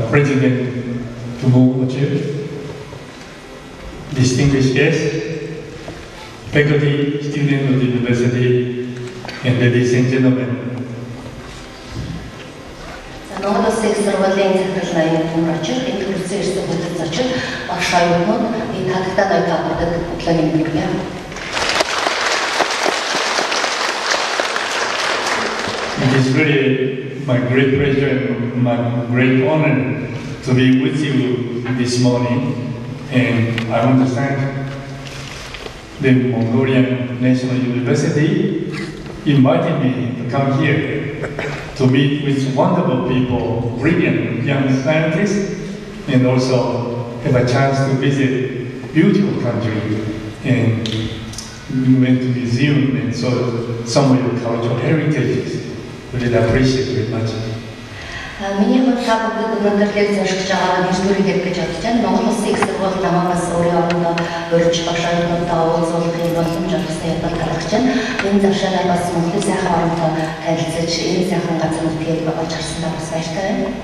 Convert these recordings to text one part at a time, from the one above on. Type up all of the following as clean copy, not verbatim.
President Tumu Ochiu, distinguished guests, faculty, students of the university, and ladies and gentlemen. It is really my great pleasure and my great honor to be with you this morning, and I want to thank the Mongolian National University invited me to come here to meet with wonderful people, brilliant young scientists, and also have a chance to visit beautiful country and we went to museum and saw some of your cultural heritages. Really appreciate very much. Миний хувьд та бүгд өнөөдөр лекцж байгаа нэгдүгээр хэлэх гэж бодож байна. Монгол Улсын их сургууль намаас өөрийн орондоо урьж багш оюутнуудаа уулзуулахын боломж олгосон явдал гаргаж байна. Энэ завшаалаар бас Монголын сайхан оронтой танилцаж, энэ сайхан газар нутгийг олж харсандаа бас баяртай байна.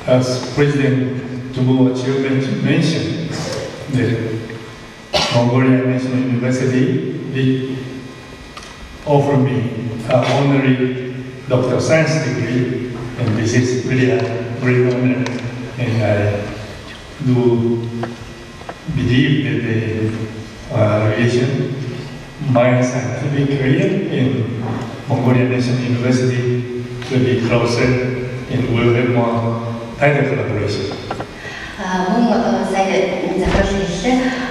As President Tumu Ochiu mentioned, the Mongolian National University did offer me an honorary Doctor of Science degree, and this is really a great honor, and I do believe that the relation, my scientific career in Mongolian National University will be closer and will have more tighter collaboration.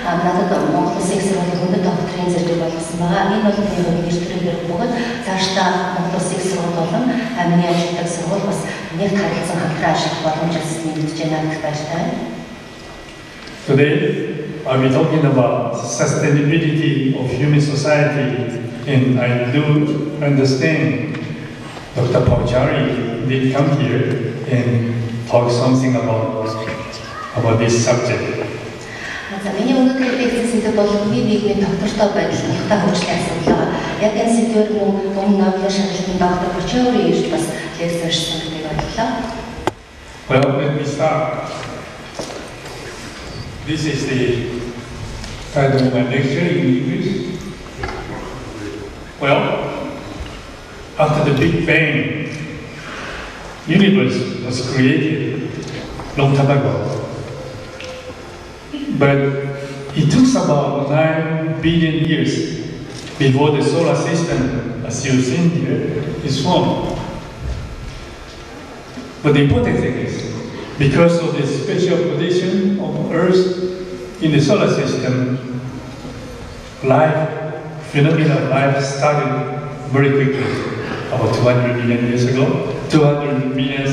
Надад Монгол Улсын их сургуулийн хөнгөн докторийн зэрэг болгосон байгаа. Энэ бол миний нэртрээр бөгөөд цаашдаа Монгол Улсын их сургууль болон миний ажилладаг сургууль бас нэг харилцан хамтран ажиллах боломж олгосныг мэдж байна гэх баяртай. Today, I'll be talking about sustainability of human society, and I do understand Dr. Pauchari did come here and talk something about this subject. Миний өнөөдөр лекцэд бол нийгмийн доктортой байдал нөхцөл хөгжлийн асуудал. Яг энэ сэдвээр өмнө Нобелийн шагналын доктор Pauchari ирж бас лекц уншсан гэдгийг бодлоо. Well, let me start. This is the title of my lecture in English. Well, after the Big Bang, universe was created long time ago. But it took about 9 billion years before the solar system, as you see here, is formed. But the important thing is, because of the special position of Earth in the solar system, phenomenal life started very quickly, about 200 million years ago, 200 million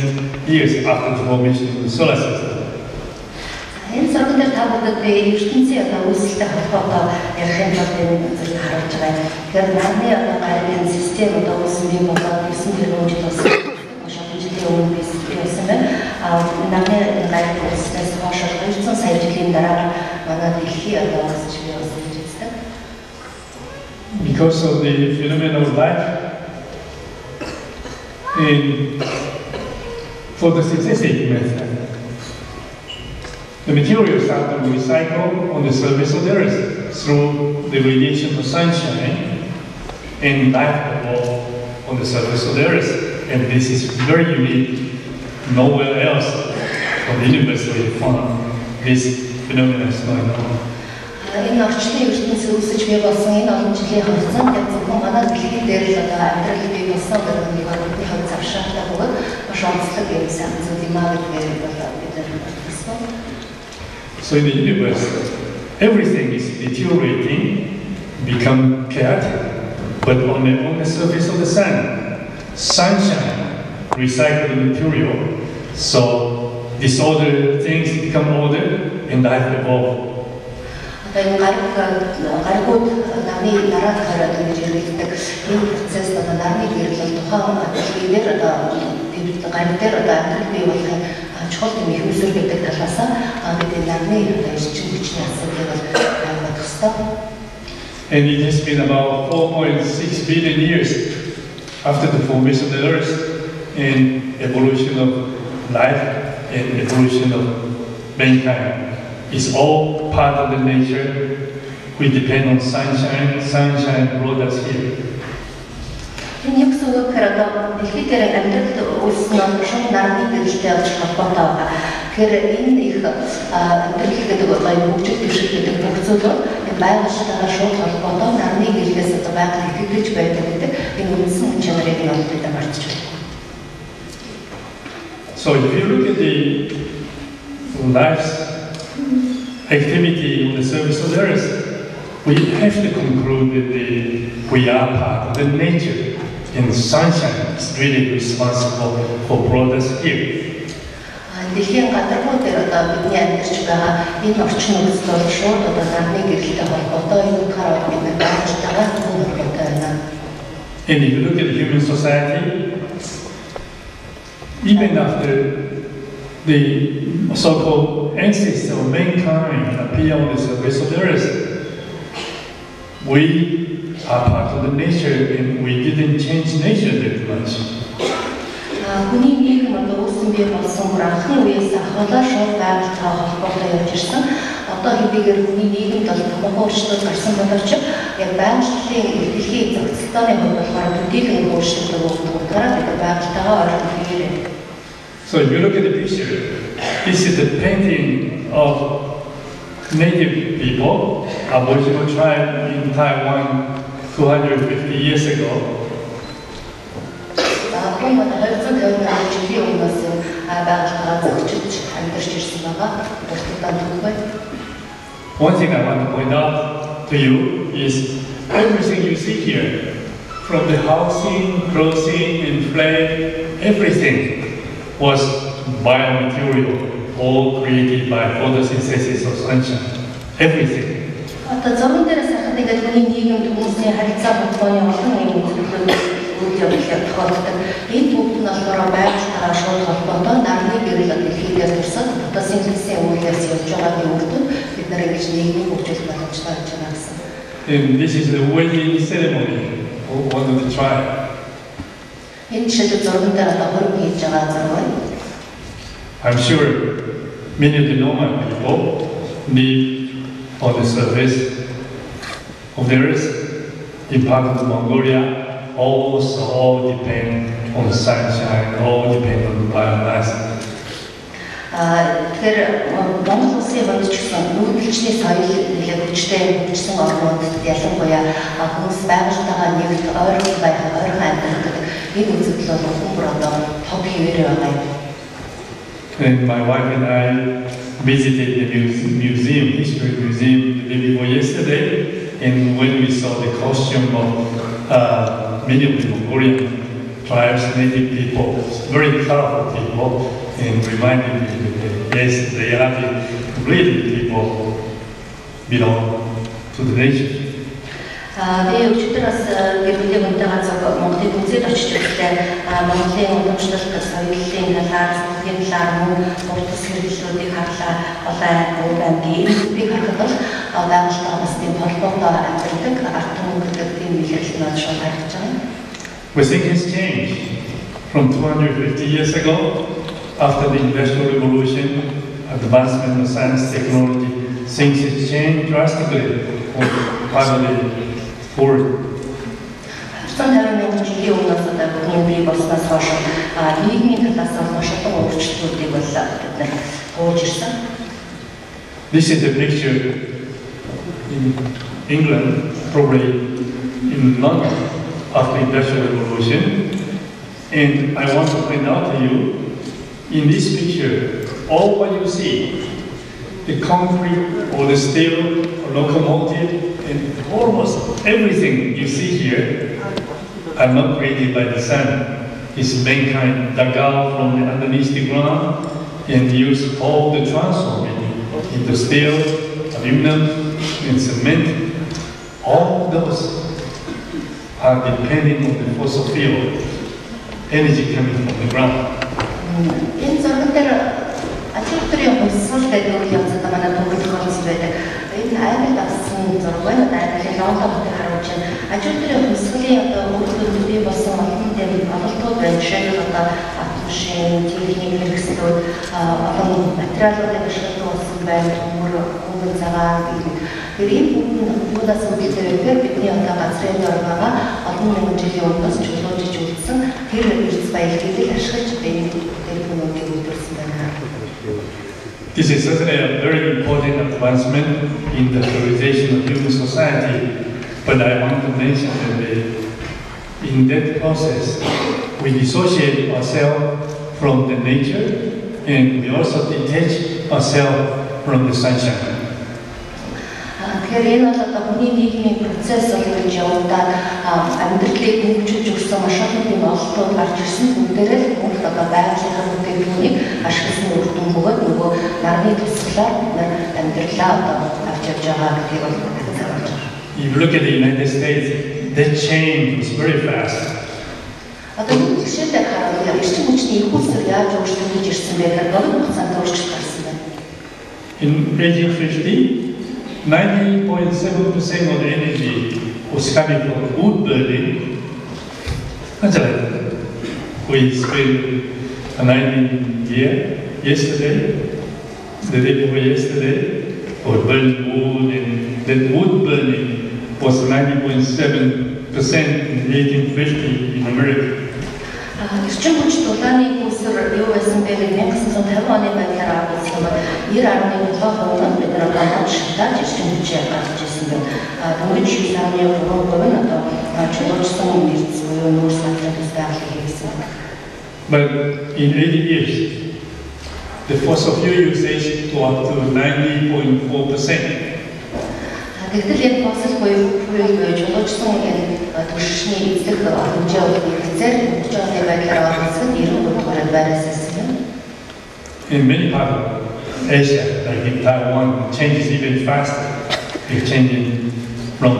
years after the formation of the solar system. Энэ сургалтаар та бүхэнд ертөнцийн үүсэлтэй холбоотой ярих юм бол энэ зүйл харуулж байгаа. Тэгэхээр нарны гарын систем үүсэн бий болоод 9 тэрбум жил болсон. Шатны жилийн өмнө бийсэн байна. Нарны гарын үүснээс хойш 200 сая жилийн дараа манай дэлхий үүсч бий болсон гэж үздэг. Because of the phenomenon of life in photosynthetic method, the materials start to recycle on the surface of the Earth through the radiation of sunshine, and life evolves on the surface of the Earth. And this is very unique. Nowhere else on the universe will find this phenomenon is going on. Энэ орчлын ертөнцийн үүсэж бий болсон энэ олон жилийн хугацаанд яг зөвхөн манай дэлхий дээр л одоо амьдрал бий болсон гэдэг нэг хувь завшаалтай бөгөөд маш онцлог юм сайн зүйл юм аа гэдгээр бол бид нар. So in the universe, everything is deteriorating, become chaotic, but on the surface of the sun, sunshine, recycled material, so disordered things become ordered and life evolve. Энэ гаригууд нарны нараад хараад ингэж хэрэглэдэг энэ процесс одоо нарны гэрлэл тухайн дэлхийдэр одоо гариг дээр одоо амьдрал бий болохын чухал юм их үсэр гэдэг талаас бид нарны одоо эрчим хүчний асуудлыг бодох хэрэгтэй. And it has been about 4.6 billion years after the formation of the Earth and evolution of life and evolution of mankind. It's all part of the nature. We depend on sunshine. Sunshine brought us here. Энэ яг зөв хэрэг дэлхий дээр амьдрал үүснэ шууд нарны гэрэлтэй явж холбоотой байгаа. Тэгэхээр энэ их амьдрал гэдэг одоо хөгжил дэвшил гэдэг бүх зүйлүүд энэ байгальтайгаа шууд холбоотой нарны гэрэлээс одоо байгаль итгэж байдаг гэдэг энэ үндсэн чанарыг нь олддог мартаж байна. So if you look at the life's activity on the surface of the earth, we have to conclude that we are part of the nature. And sunshine is really responsible for brought us here. Дэлхийн гадаргуу дээр одоо бидний амьдарч байгаа энэ орчин үеийн шууд одоо нарны гэрэлтэй холбоотой энэ утгаараа бидний байгальтайгаа холбоотой байна. And if you look at human society, even after the so-called ancestors of mankind appear on the surface of the earth, we are part of the nature and we didn't change nature that much. Хүний нийгэм одоо үүсэн бий болсон анхны үеэс ахвалаа шууд байгальтай холбоотой явж ирсэн. Одоо хэдийгээр хүний нийгэмд бол томоохон өөрчлөлт гарсан боловч яг байгальтай дэлхийн зохицолтооны хувьд болохоор төдийлөн өөрчлөлт өгөхөөр бид байгальтайгаа ойрхон хийрээ. So if you look at the picture, this is the painting of native people, Aboriginal tribe in Taiwan 250 years ago. One thing I want to point out to you is everything you see here, from the housing, clothing, and flag, everything was biomaterial, all created by photosynthesis of sunshine. Everything. Одоо зургийн дээрээс харахад ингээд хүний нийгэмд хүмүүсийн харилцаа холбооны олон юм үйл явдал тохиолддог. Энэ бүгд нь болохоор байгальтайгаа шууд холбоотой нарны гэрэл дэлхийдээ турсаад фотосинтезийн үйлээс явж байгаагийн үр дүн бид нар ингэж нийгмийн хөгжил боломжтой гэж байна гэсэн. And this is the wedding ceremony of one of the tribe. Энэ жишээд зургийн дээр одоо хөрөг хийж байгаа зураг байна. I'm sure many of the normal people live on the surface of the earth, in part of Mongolia, almost all depend on the sunshine, all depend on the biomass. Тэгэхээр Монгол улсын хувьд ч гэсэн нүүдэлчний соёл нэлээд хүчтэй хөгжсөн орнуудад ялангуяа хүмүүс байгальтайгаа нэгт ойрхон байх, ойрхон амьдрах гэдэг энэ үзэгдэл бол бүр одоо том хэвээр байгаа юм. And my wife and I visited the museum, history museum, the day before yesterday, and when we saw the costume of many of the Mongolian tribes, native people, very colorful people, and reminded me that yes, they are the real people belong to the nation. Тэгээ өчигдөрөөс гэр бүлийн хүнтэй ганцхан Монголын музейд очиж үзлээ. Монголын уламжлалт соёлын талаар, бүхний талаар мөн урдас хэрэглэлүүдийг харлаа. Олон аймгийн энийг харахад бол байгальтай бас тийм холбоотой амьдрдаг арт түмэн гэдэг тийм илэрхийлэл нь шууд харагдаж байгаа. We think has changed from 250 years ago after the Industrial Revolution, advancement of science technology. Things have changed drastically for part of the world. This is a picture in England, probably in London, after the Industrial Revolution. And I want to point out to you, in this picture, all what you see, the concrete or the steel or locomotive, and almost everything you see here are not created by the sun. It's mankind dug out from underneath the ground and used all the transforming into steel, aluminum, and cement. All those are depending on the fossil fuel, energy coming from the ground. Ачаалтарын хувьсгал гэдэг үйл явцад манай төгөл хонц байдаг. Энэ аймаг авсан зураг байна. Тэгэхээр Лондон хотыг харуулж байна. Ажил төрийн хөсгөлийн одоо хөгжлөд бий болсон олон дэм ололтууд байна. Жишээлбэл одоо автомашин, техник хэрэгслүүд, олон материалуудыг ашиглаж болсон байна. Төмөр, хөнгөн цагаан гэх тэр ийм бүхнээс үүдээр бидний одоо газрын дор байгаа олон мянган жилийн өмнөөс чөлөөжж үлдсэн тэр эрс баялагийг ашиглаж энэ бүхнийг үйлдвэрлэсэн байна. This is certainly a very important advancement in the civilization of human society, but I want to mention that in that process, we dissociate ourselves from the nature and we also detach ourselves from the sunshine. Тэгэхээр энэ бол одоо хүний нийгмийн процесс болж явагдаад амьдралыг хөгжүүлж өгсөн маш олон тийм ололтууд гарч ирсэн. Бүгдээрээ л хүн одоо байгалийн бүтээгдэхүүнийг ашигласан үр дүн бөгөөд нөгөө нарны тусгалаар амьдралаа одоо авч явж байгаа гэдгийг бол харуулж байна. If you look at the United States, that change was very fast. Одоо энэ жишээлбэл харуулъя. Эрчим хүчний их усэр яаж өөрчлөгдөж ирсэн бэ гэхээр богино хугацаанд өөрчлөлт гарсан байна. In 1850, 90.7% of the energy was coming from wood burning. We spent a 19 year yesterday, the day before yesterday, for burning wood, and that wood burning was 90.7% in 1850 in America. Эрчим хүч дулааны үсэр юу байсан бэ гэдэг 1950 оны байдлаар авсан бол 90.7% бид нар гомдол шатаж эрчим хүчээр гарч ирсэн байна. Дөнгөж 9.3% нь одоо чөлөөжсөн нэрц буюу нүүрс хаалцаас байгалыг хийсэн байна. But in 80 years, the fossil fuel usage go up to 90.4%. Гэтэл энэ фосил буюу чөлөөжсөн түвшний эзлэх хэмжээ хэзээ хөгжиж байгаа байдлаар олсон 93% байраас ирсэн. In many parts of Asia, like in Taiwan, changes even faster. It's changing from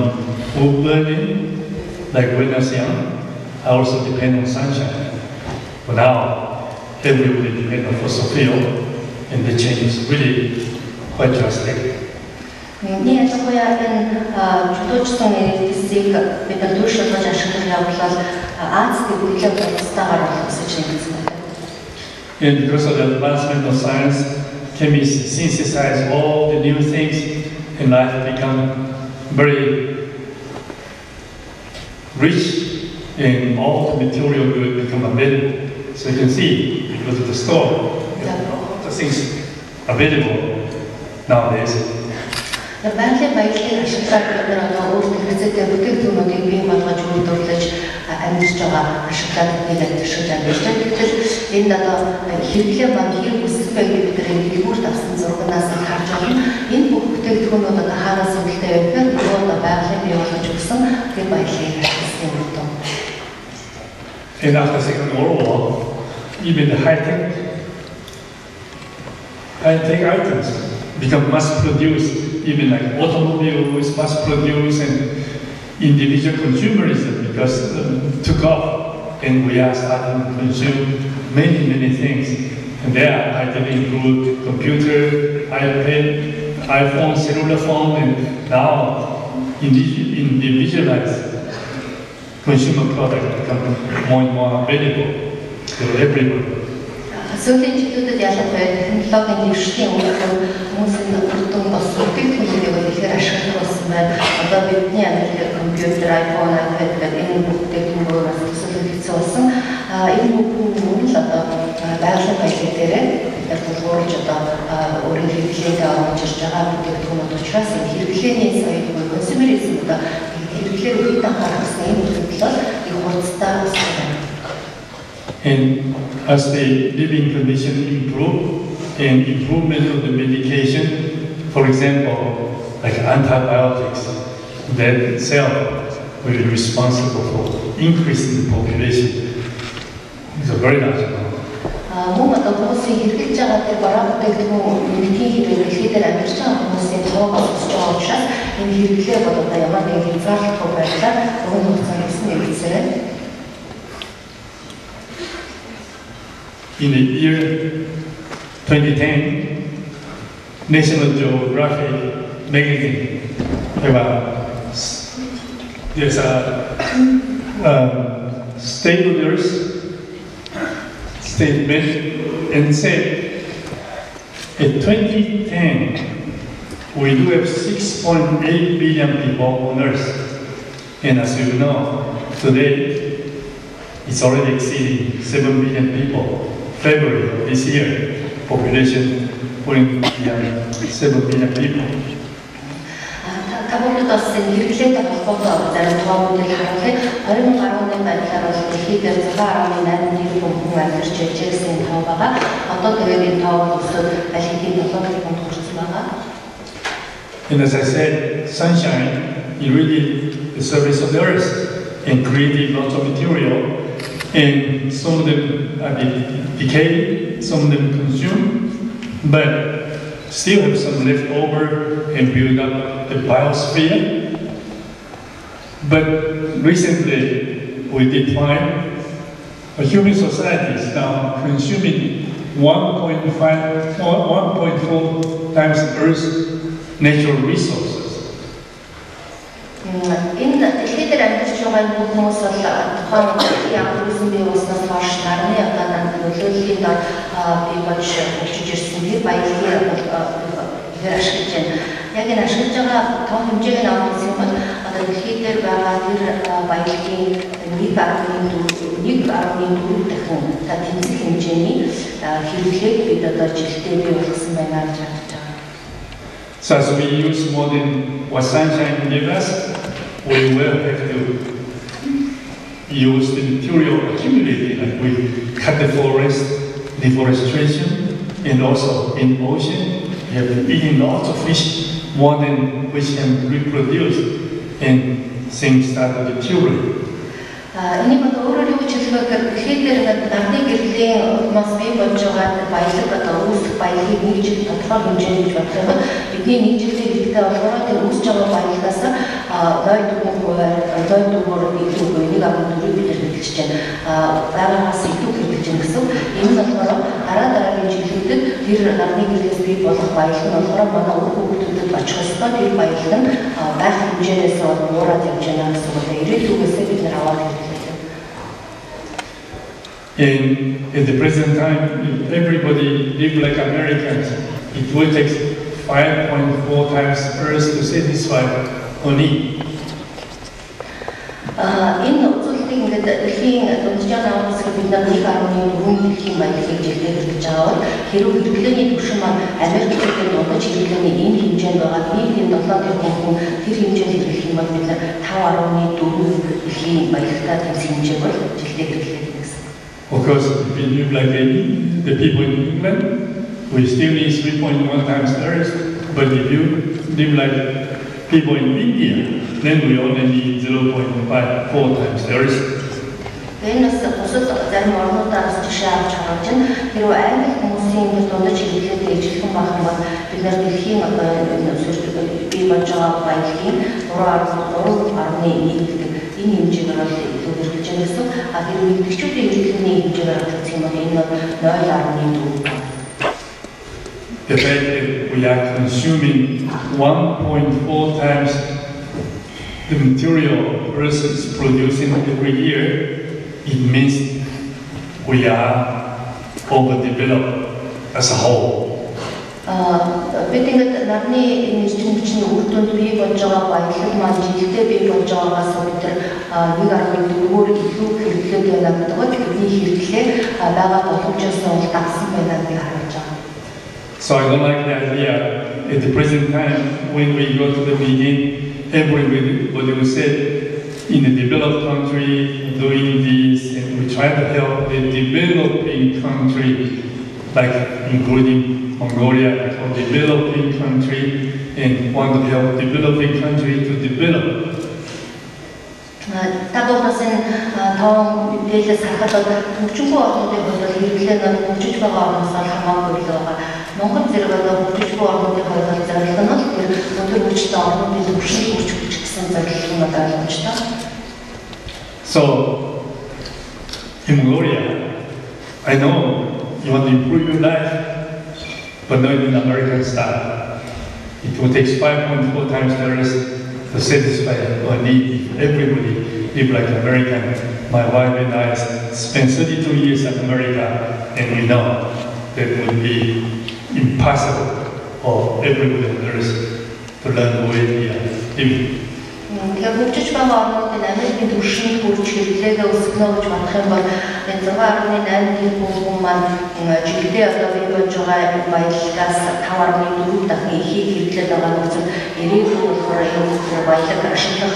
wood burning, like when I was young, I also depend on sunshine. But now, everybody depends on fossil fuel, and the change is really quite drastic. Ние ялангуяа энэ чөлөөжсөн эсийг бид нар туршилж ашиглах явдлаар Азийн бүлэглэг процестаар олгосож нэгдсэн байна. And because of the advancement of science, chemists synthesize all the new things, and life become very rich, and all the material will become available. So you can see, if you go to the store, the things available nowadays. Байгалийн баялагийг ашиглаад бид нар одоо өөрсдөө хэрэгцээтэй бүтээгдэхүүнүүдийг бий болгож үйлдвэрлэж амьдарч байгаа ашиглаад нийлээд ашиглаж амьдарч байгаа. Гэтэл энд одоо хэрэглээ баг хэрэг үсэх байгааг бид нар дэлгүүрт авсан зургаас харж байна. Энэ бүх бүтээгдэхүүнүүд одоо хаанаас үүдэлтэй вэ гэхээр нөгөө одоо байгалийн бий болгож өгсөн тэр баялагийг ашигласан юм даа. And after the Second World War, even the high-tech items become mass-produced. Even like automobile is mass-produced, and individual consumerism because took off, and we are starting to consume many things. And there, items include computer, iPad, iPhone, cellular phone, and now individualized consumer products become more and more available to everyone. Сүүлийн жилүүдэд ялангуяа технологийн дэвшлийн үр хүмүүсийн бүрдэн болсон бүтээгдэхүүнүүдийг ихээр ашиглах болсон байна. Одоо бидний амьдралыг компьютер, iPhone, iPad гэдэг энэ бүтээгдэхүүнээс төсөөлөгдсөн болсон. Энэ бүхэн мөн л одоо байгалийн баялаг дээрээ бид тулгуурлаж одоо өөрийн хэрэглээдээ орж ирж байгаа бүтээгдэхүүнүүд учраас энэ хэрэглээний соёл буюу консюмеризм одоо хэрэглээр үеийн анхаарсан энэ зүйл бол их хурдтай болсон байна. And as the living conditions improve and improvement of the medication, for example, like antibiotics, that itself will be responsible for increasing the population. It's a very large amount. Мөн одоо хүмүүсийн хэрэглэж байгаа тэр бараа бүтээгдэхүүн нэмтийн хэвээр дэлхийдээ амьдарч байгаа хүмүүсийн тоо болчихж байгаа учраас энэ хэрэглээ бол одоо ямар нэгэн хязгаарлалтгүй байдлаар өгөн хугацаанд нэгдсээр. In the year 2010, National Geographic magazine there's a stakeholders statement and said, in 2010, we do have 6.8 billion people on Earth. And as you know, today, it's already exceeding 7 billion people. February of this year, population going beyond 7 billion people. Kabulд бас хэрэглээтэй холбоотой зарим тоонуудыг харуулъя. 2018 байдлаар бол дэлхийд 6.8 тэрбум хүн амьдарч байж байсан тоо байгаа. Одоо тэгээд энэ тоо өсөд аль хэдийн 7 тэрбумд хүрсэн байгаа. And as I said, sunshine is really the service of the earth and creating lots of material. And some of them are decayed, some of them consumed, but still have some left over and build up the biosphere. But recently, we did find human society is now consuming 1.4 times Earth's natural resources. Энэ дэлхийд амьдарч байгаа хүмүүс бол тухайн яамсан бий болсноос хойш нарны ганаанд нөлөөллийн дор бий болж өчөж ирсэн тэр баялагийг ашиглаж байна. Яг энэ ашиглаж байгаа том хэмжээг нь авах юм бол одоо дэлхийд дээр байгаа тэр баялагийн 1.4 дахин тэнцэх хэмжээний хэрэглээг бид одоо жилдээ бий болгосон байна гэж бодож байна. So as we use more than what sunshine gave us, we will have to use the material accumulated. Like we cut the forest, deforestation, and also in ocean, we have been eating lots of fish, more than which can reproduce, and things start to deteriorate. Энийг одоо өөрөөр юу хэлэх вэ гэхээр дэлхийд дээр нарны гэрлийн улмаас бий болж байгаа баялаг одоо үүсэх баялагийг нэг жил тодорхой хэмжээнд гэж бодох юм бол бидний нэг жилийн хэрэгтэй болохоор тэр үүсэж байгаа баялагаас 0.4% илүү 1.4 бид хэлж байна. Байгаагаас илүү хэрэглэж байна гэсэн. Энэ нь болохоор дараагийн жилүүдэд тэр нарны гэрээс бий болох баялаг нь болохоор манай үр хүүхдүүдэд очих ёстой тэр баялаг нь байх хэмжээнээс уураад явж байна гэсэн үг. Ирээдүйгээс бид нар аваад And at the present time, if everybody live like Americans, it will take 5.4 times Earth to satisfy our need. Энэ үзүүлэлтийг ингээд дэлхийн дунджаа наамсыг бид нар 1.4 дэлхийн баялагийг жилдээ хэрэгж байгаа бол хэрвээ хэрэглээний түвшин маань Америкчуудын дундаж хэрэглээний энэ хэмжээнд байгаа нийтийн 7 тэрбум хүн тэр хэмжээнд хэрэглэх юм бол бид нар 5.4 дэлхийн баялагтай тэнцэх хэмжээг бол жилдээ хэрэглэх. Of course, if we live like the people in England, we still need 3.1 times the Earth. But if you live like people in India, then we only need 0.4 times the Earth. Венус бусад зарим орнуудаас жишээ авч харж байна. Хэрвээ англи хүмүүсийн дундаж хэрэглээд ижлэхэн байх юм бол бид нар дэлхийн бий болж байгаа баялагийн 3.1 гэдэг энэ хэмжээгээр бол илүү хэрэгжиж байгаа гэсэн. Хэрвээ нэгдэгчүүдийн хэрэглээний хэмжээгээр харах юм бол энэ 0.4. The fact that we are consuming 1.4 times the material Earth is producing every year, it means we are overdeveloped as a whole. Бид ингээд нарны энергийн хүчний үр дүнд бий болж байгаа баялаг маань жилдээ бий болж байгаагаас бид нар 1.4-өөр илүү хэрэглээд байна гэдэг нь бидний хэрэглээ байгаа боломжоос дагсан байна гэж харж байгаа. So I don't like the idea at the present time when we go to the meeting, everybody will say in the developed country doing this, and we try to help the developing country, like including Mongolia, or developing country, and want to help developing country to develop. Tapos taong dito sa katulad hujungko орнуудын хувьд хэрэглээ нь хөгжиж байгаа орноос хамаагүй л байгаа. Монгол зэрэг одоо хөгжиж байгаа орнуудын хувьд зорилго нь тэр өндөр хүчтэй орнуудын төвшин хүрч гэсэн зорилго нь ойлгомжтой. So in Mongolia, I know you want to improve your life, but not in American style. It will take 5.4 times the rest to satisfy our need. If everybody live like American, my wife and I spent 32 years in America, and we know that it would be impossible for everybody on earth to learn the way we are living. Тэгэхээр хөгжиж байгаа орнуудын Америкийн түвшинд хүрч хэрэглээгээ өсгөнө гэж бодох юм бол энэ 6.8 хүн маань жилдээ одоо бий болж байгаа баялагаас 5.4 дахин ихийг хэрэглээд байгаа нөхцөл ирээдүйд болохоор энэ баялаг ашиглах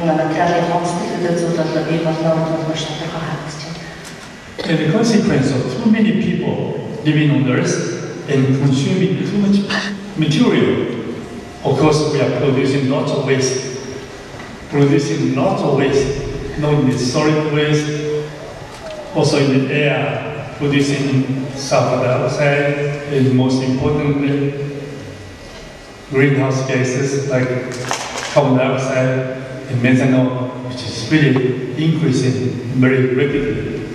материалын хомсдол гэдэг зүйл бол бий болно гэж маш тодорхой харагдаж байна. And the consequence of too many people living on earth and consuming too much material, of course we are producing lots of waste. Producing lots of waste, not in the solid waste, also in the air, producing sulfur dioxide, and most importantly, greenhouse gases like carbon dioxide and methanol, which is really increasing very rapidly.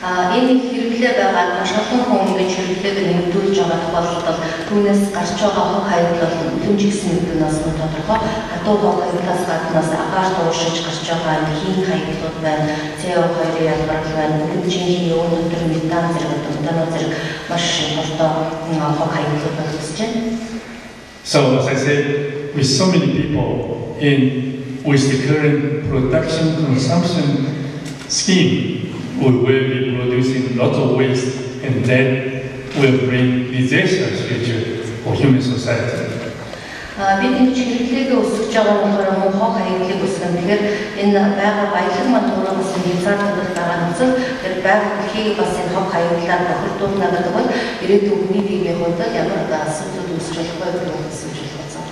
Энэ хэрэглээ байгаа маш олон хүн ингэж хэрэглээг нэмэгдүүлж байгаа тохиолдолд түүнээс гарч байгаа хог хаягдал бол дэмжигсэн нэгднээс нь тодорхой. Хатуу хог хаягдлаас гаднаас агаар туушиж гарч байгаа хийн хаягдлууд байна. CO2-ийн ялгарл байна. Бүгдийн өөд өдөр метан зэрэг метанол зэрэг маш хурдан хог хаягдлууд үүсэж байна. So as I said, with so many people with the current production consumption scheme, we will be producing lots of waste, and that will bring disastrous future for human society. Бид энэ хэрэглээгээ өсгөж байгаа нь болохоор хог хаягдлыг өсгөн. Тэгэхээр энэ байгаль баялаг маань туураас хязгаарлалт байгаа нөхцөл тэр байгаль дэлхийг бас энэ хог хаягдлаар тохиолдуулна гэдэг бол ирээдүйн хүний биеийн хувьд ямар асуудал үүсэж болохгүй гэж байна.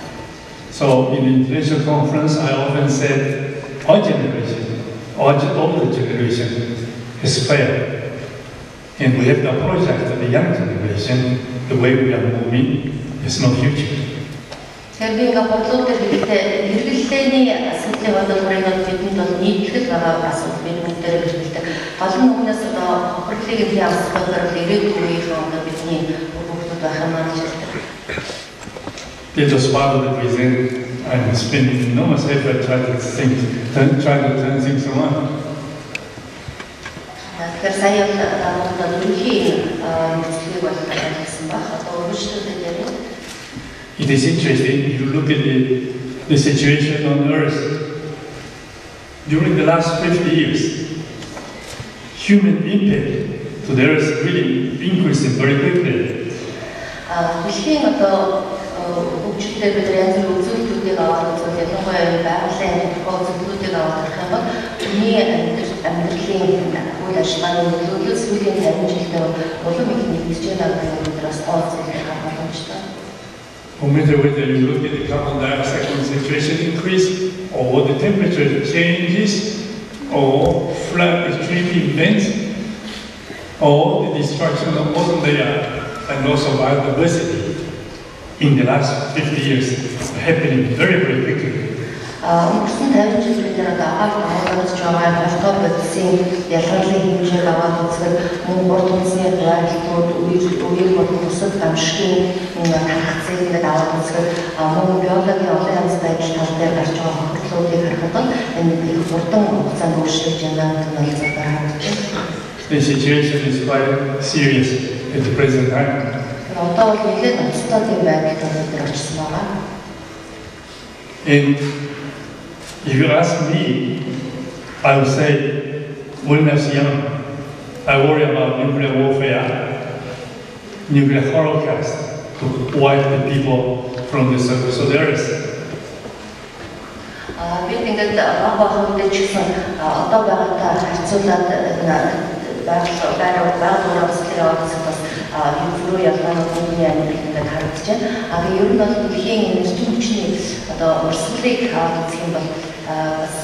So in the international conference, I often said, our generation, older generation, is failed. And we have to apologize to the young generation, the way we are moving, there's no future. Тэгэхээр би бодлоо хэрэглээний асуудлыг бодвол бидэнд бол нийтлэл байгаа асуудал бид бүгдээр хэрэглэдэг. Гол нь өмнөөс одоо хохирлыг нь явуулахаар ирээдүйн үеийнхээ одоо бидний хүүхдүүд байх юм аа гэж хэлдэг. That was part of the reason I'm spending enormous effort trying to turn things around. Тэгэхээр сая одоо дэлхийн мэдлэгийг бол тавьсан баг. Одоо өөрчлөлт дээр it is interesting if you look at the situation on Earth. During the last 50 years, human impact to the Earth really increased very quickly. Дэлхийн одоо хөгжилтэй бид янз бүрийн үзүүлэлтүүдийг аваад үзвэл ялангуяа байгалийн үзүүлэлтүүдийг аваад харах юм бол хүний амьдралын үйл ажиллагааны нөлөөлөл сүүлийн 50 жилдээ улам их нэгдэж байгаа гэдэг нь бас тооцоолох боломжтой. No matter whether you look at the carbon dioxide concentration increase, or the temperature changes, or flood extreme events, or the destruction of ozone layer and loss of biodiversity in the last 50 years happening very, very quickly. Өнгөрсөн 50 жил бид агаар хамгаалж байгаа холбоо бодисын ялгарлын хэмжээг аваад үзэхэд мөн урд үндэсний байрлалууд үеийн болон бусад гамшигын тархацыг ингээд аваад үзэхэд мөн биологийн олон янз байдал тал дээр гарч байгаа хохирлуудыг харахад энэ их хурдан хугацаанд өөрчлөж байгаа гэдэг нь зөвхөн харагдаж байна. The situation is quite serious at the present time. Одоо бол нэлээд ноцтой юм байна гэдэг нь орчсон байгаа. And if you ask me, I would say, when I was young, I worry about nuclear warfare, nuclear holocaust, to wipe the people from the surface of the earth. Бид ингээд баг хэвчсэн одоо байгаатай харьцуулаад байгууллагаас бас юу ялгааны хүний амьдралд харагдаж байна. Ер нь бол дэлхийн энерги хүчний одоо урсгалыг авах гэх юм бол бас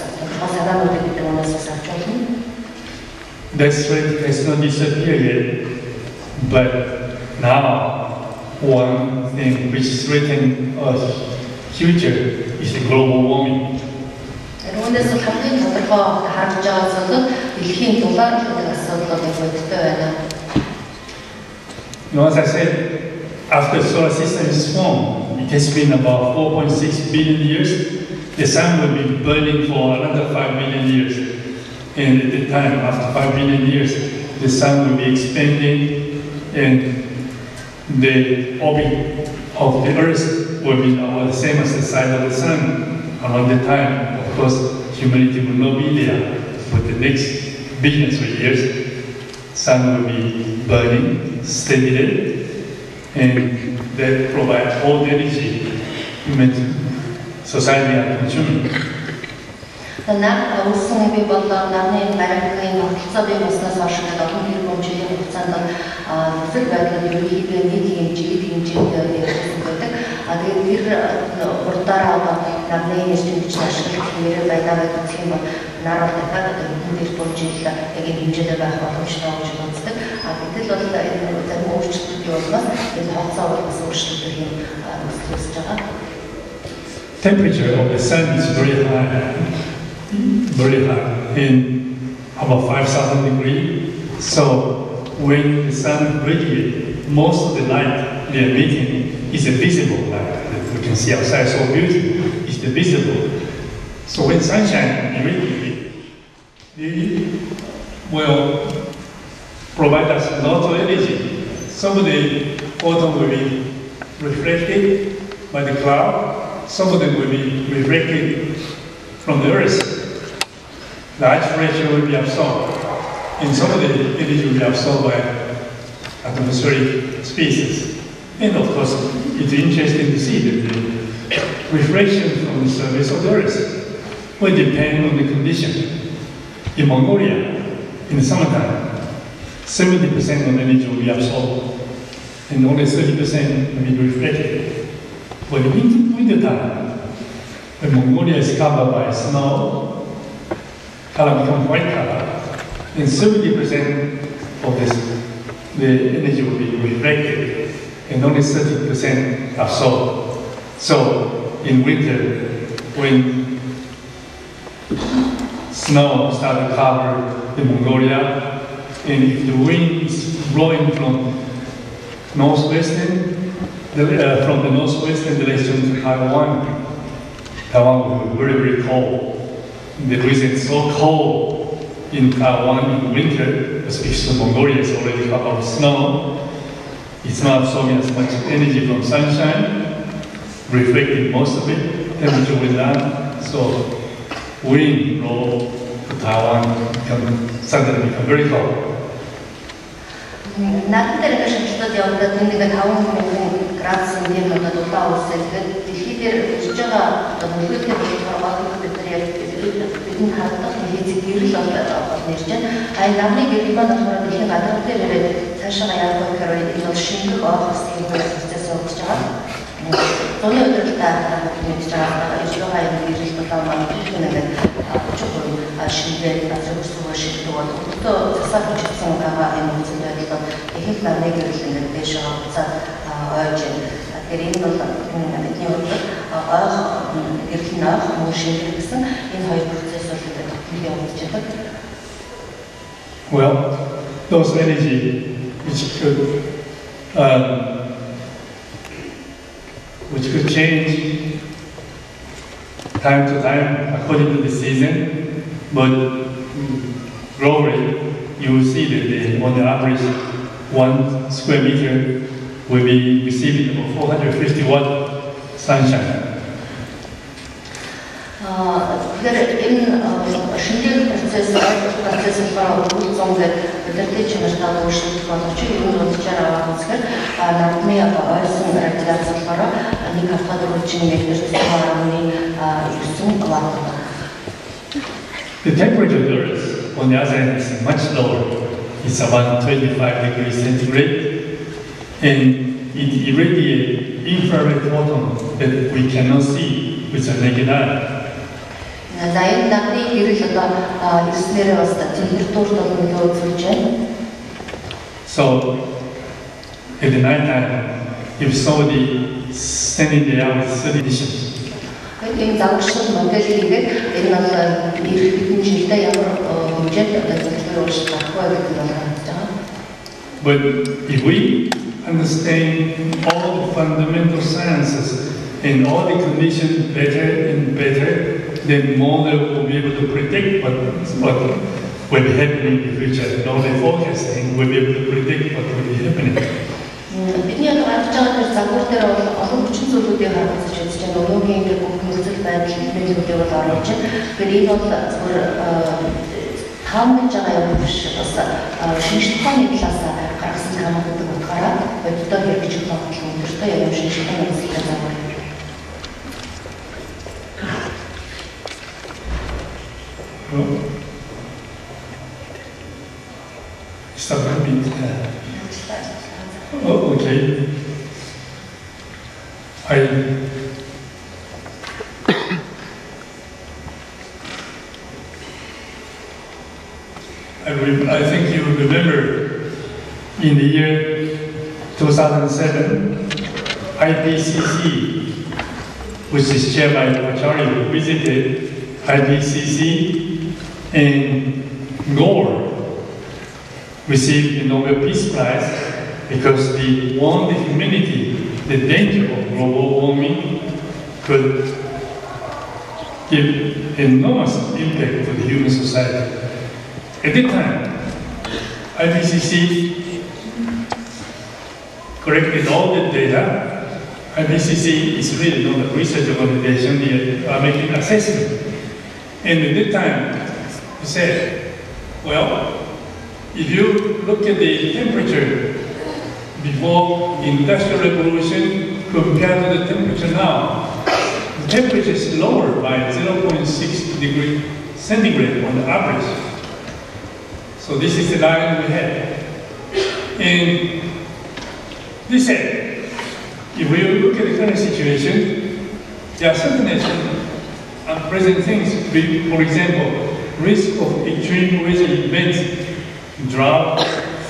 санаануудыг бид өнөөс авч болно. That threat has not disappeared yet, but now one thing which is threatening our future is the global warming. Үүнээс хамгийн тодорхой харагдж байгаа зүйл дэлхийн дулаан гэдэг асуудал бодтой байна. As I said, after the solar system is formed, it has been about 4.6 billion years. the sun will be burning for another 5 billion years. And at the time, after 5 billion years, the sun will be expanding and the orbit of the Earth will be the same as the size of the sun around the time. Of course, humanity will not be there, but the next billions of years, sun will be burning steadily, and that provides all the energy human society are consuming. Нар улсын бий болоо нарны баримтын хөлцөө бий болсноос хойш олон тэрбум жилийн хугацаанд нөхцөл байдал ерөнхийдөө нэг хэмжээнд явсан байдаг. Тэгээд тэр урдаараа одоо нарны нэрчилж ашиглах нэрээр байдаг гэх юм бол нар дахиад энэ тэрбум жил яг энэ хэмжээтэй байх боломжтой гэж үздэг. Гэтэл бол энэ зарим өөрчлөлтүүд болмоос энэ хугацаа бас өөрчлөлтөөр юм нөхцөлж байгаа. Temperature of the sun is very high, in about 5,000 degrees. So when the sun radiates, most of the light they are emitting is a visible light that we can see outside. So beautiful is the visible. So when sunshine irradiates, it will provide us a lot of energy. Some of the photon will be reflected by the cloud. Some of them will be reflected from the Earth. The light radiation will be absorbed, and some of the energy will be absorbed by atmospheric species. And of course, it's interesting to see that the reflection from the surface of the Earth will depend on the condition. In Mongolia, in the summertime, 70% of energy will be absorbed, and only 30% will be reflected. But in wintertime, when Mongolia is covered by snow, color becomes white color, and 70% of the energy will be reflected, and only 30% absorbed. So in winter, when snow starts to cover the Mongolia, and if the wind is blowing from the northwestern direction to Taiwan, Taiwan will be very, very cold. The reason it's so cold in Taiwan in winter is because Mongolia is already covered with snow. It's not absorbing as much energy from sunshine, reflecting most of it, temperature will down, so wind blow to Taiwan suddenly become very cold. Наадмын шилжилтүүд явагдаад нэг 5,000 градусын нэмэлт удаа үсэл тэгээд дэлхий дээр ирж байгаа нөлөөлөлтийн болохоор бид нар яг бидний хардах хэзээ гэрэл болоод нэрж байна. Намны гэрэл маань болохоор дэлхийн гадаад дээр ирээд цаашаа явах гэхээр энэ бол шинжлэх ухааны процесс явагдаж байгаа. Зуны өдрөлтөд мэдж байгаа ижлогоо юм гэрэл болоо маань тэгээд чухал шинжлэх процесс шилдэг бол одоо засаг хүчсэн байгаа юм үзүүлээд их нарны гэрэл ингээд дэш хавцаа ойж тэр энэ бол бидний өөрөөр ойх гэрэл нөх мөн шинжлэх гэсэн энэ хоёр процесс бол ингээд явагдаж байгаа. Well, those energy which could change time to time according to the season, but globally you will see that on the average 1 square meter will be receiving about 450 watt sunshine. Энэ шинжлэх процесс болохоор үлдсэн өдөртөө чанартай өөрчлөлт болж юм унтчаар аваад үзэхээр нарны ойсон радиаци болохоор нэг хавтад үржин метрээс 9 ватт. The temperature of the Earth, on the other hand, is much lower. It's about 25 degrees centigrade, and it irradiates infrared photon that we cannot see with the naked eye. За энэ нарны гэрэл одоо ирснээр бас температурт нөлөө үзүүлж байна. So at the night time, if somebody standing there with 30 dishes, энэ загварчдад модель хийгээд энэ бол ирэх хэдэн жилдээ ямар хэмжээнд зөвлөлтөөр өөрчлөлт авах вэ гэдэг нь харагдаж байгаа. But if we understand all the fundamental sciences and all the conditions better and better, then model will be able to predict what will be happening in the future. Not only forecasting, will be able to predict what will be happening. Бидний одоо гарч байгаа тэр загвар дээр бол олон хүчин зүйлүүдийг харгалзаж үзэж байна. Өнөөгийн тэр бүх нөхцөл байдал нөлөөлөлтийг бол оруулж байна. Тэгэхээр энэ бол зөвхөн таамаглаж байгаа юм биш бас шинжлэх ухааны талаас гаргасан таамаг гэдэг утгаараа бодиттой хэрэгжих магадлал өндөртэй юм шинжлэх ухааны үзэлтэй загвар. Stop a bit. Oh, okay. I think you remember in the year 2007, IPCC, which is chaired by Acharya, visited IPCC, and Gore received the Nobel Peace Prize because they warned the humanity the danger of global warming could give enormous impact to the human society. At that time, IPCC collected all the data. IPCC is really not a research organization, they are making assessment. And at that time, we said, well, if you look at the temperature before the Industrial Revolution compared to the temperature now, the temperature is lower by 0.6 degrees centigrade on the average. So this is the line we have. And they said, if we look at the current situation, there are certainly some unpleasant things. For example, risk of extreme weather events, drought,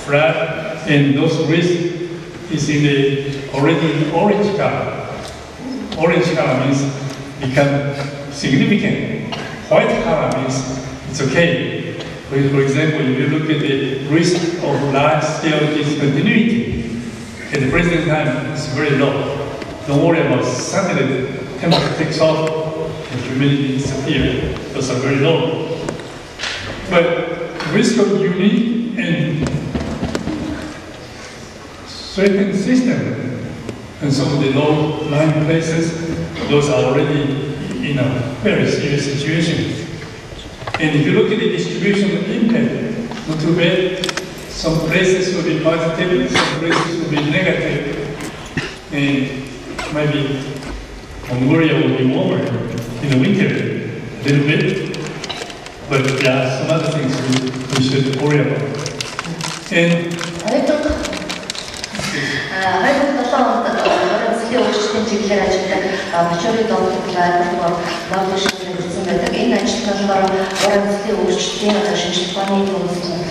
flood, and those risks is in the already orange color. Orange color means become significant. White color means it's okay. For example, if you look at the risk of large-scale discontinuity, at the present time, it's very low. Don't worry about suddenly the temperature takes off and humidity disappears. Those are very low. But risk of unique and threatened system and some of the low-lying places, those are already in a very serious situation. And if you look at the distribution of impact, not too bad. Some places will be positive, some places will be negative. And maybe Mongolia will be warmer in the winter, a little bit. But there are some other things we should worry about. And чиглэлээр ажилладаг бичвэрийн докторлаар нотошин гэсэн байдаг. Энэ ажилтнаар уран зохиолын өөрчлөлтийн шинжлэх ухааны төлөвлөлтөнд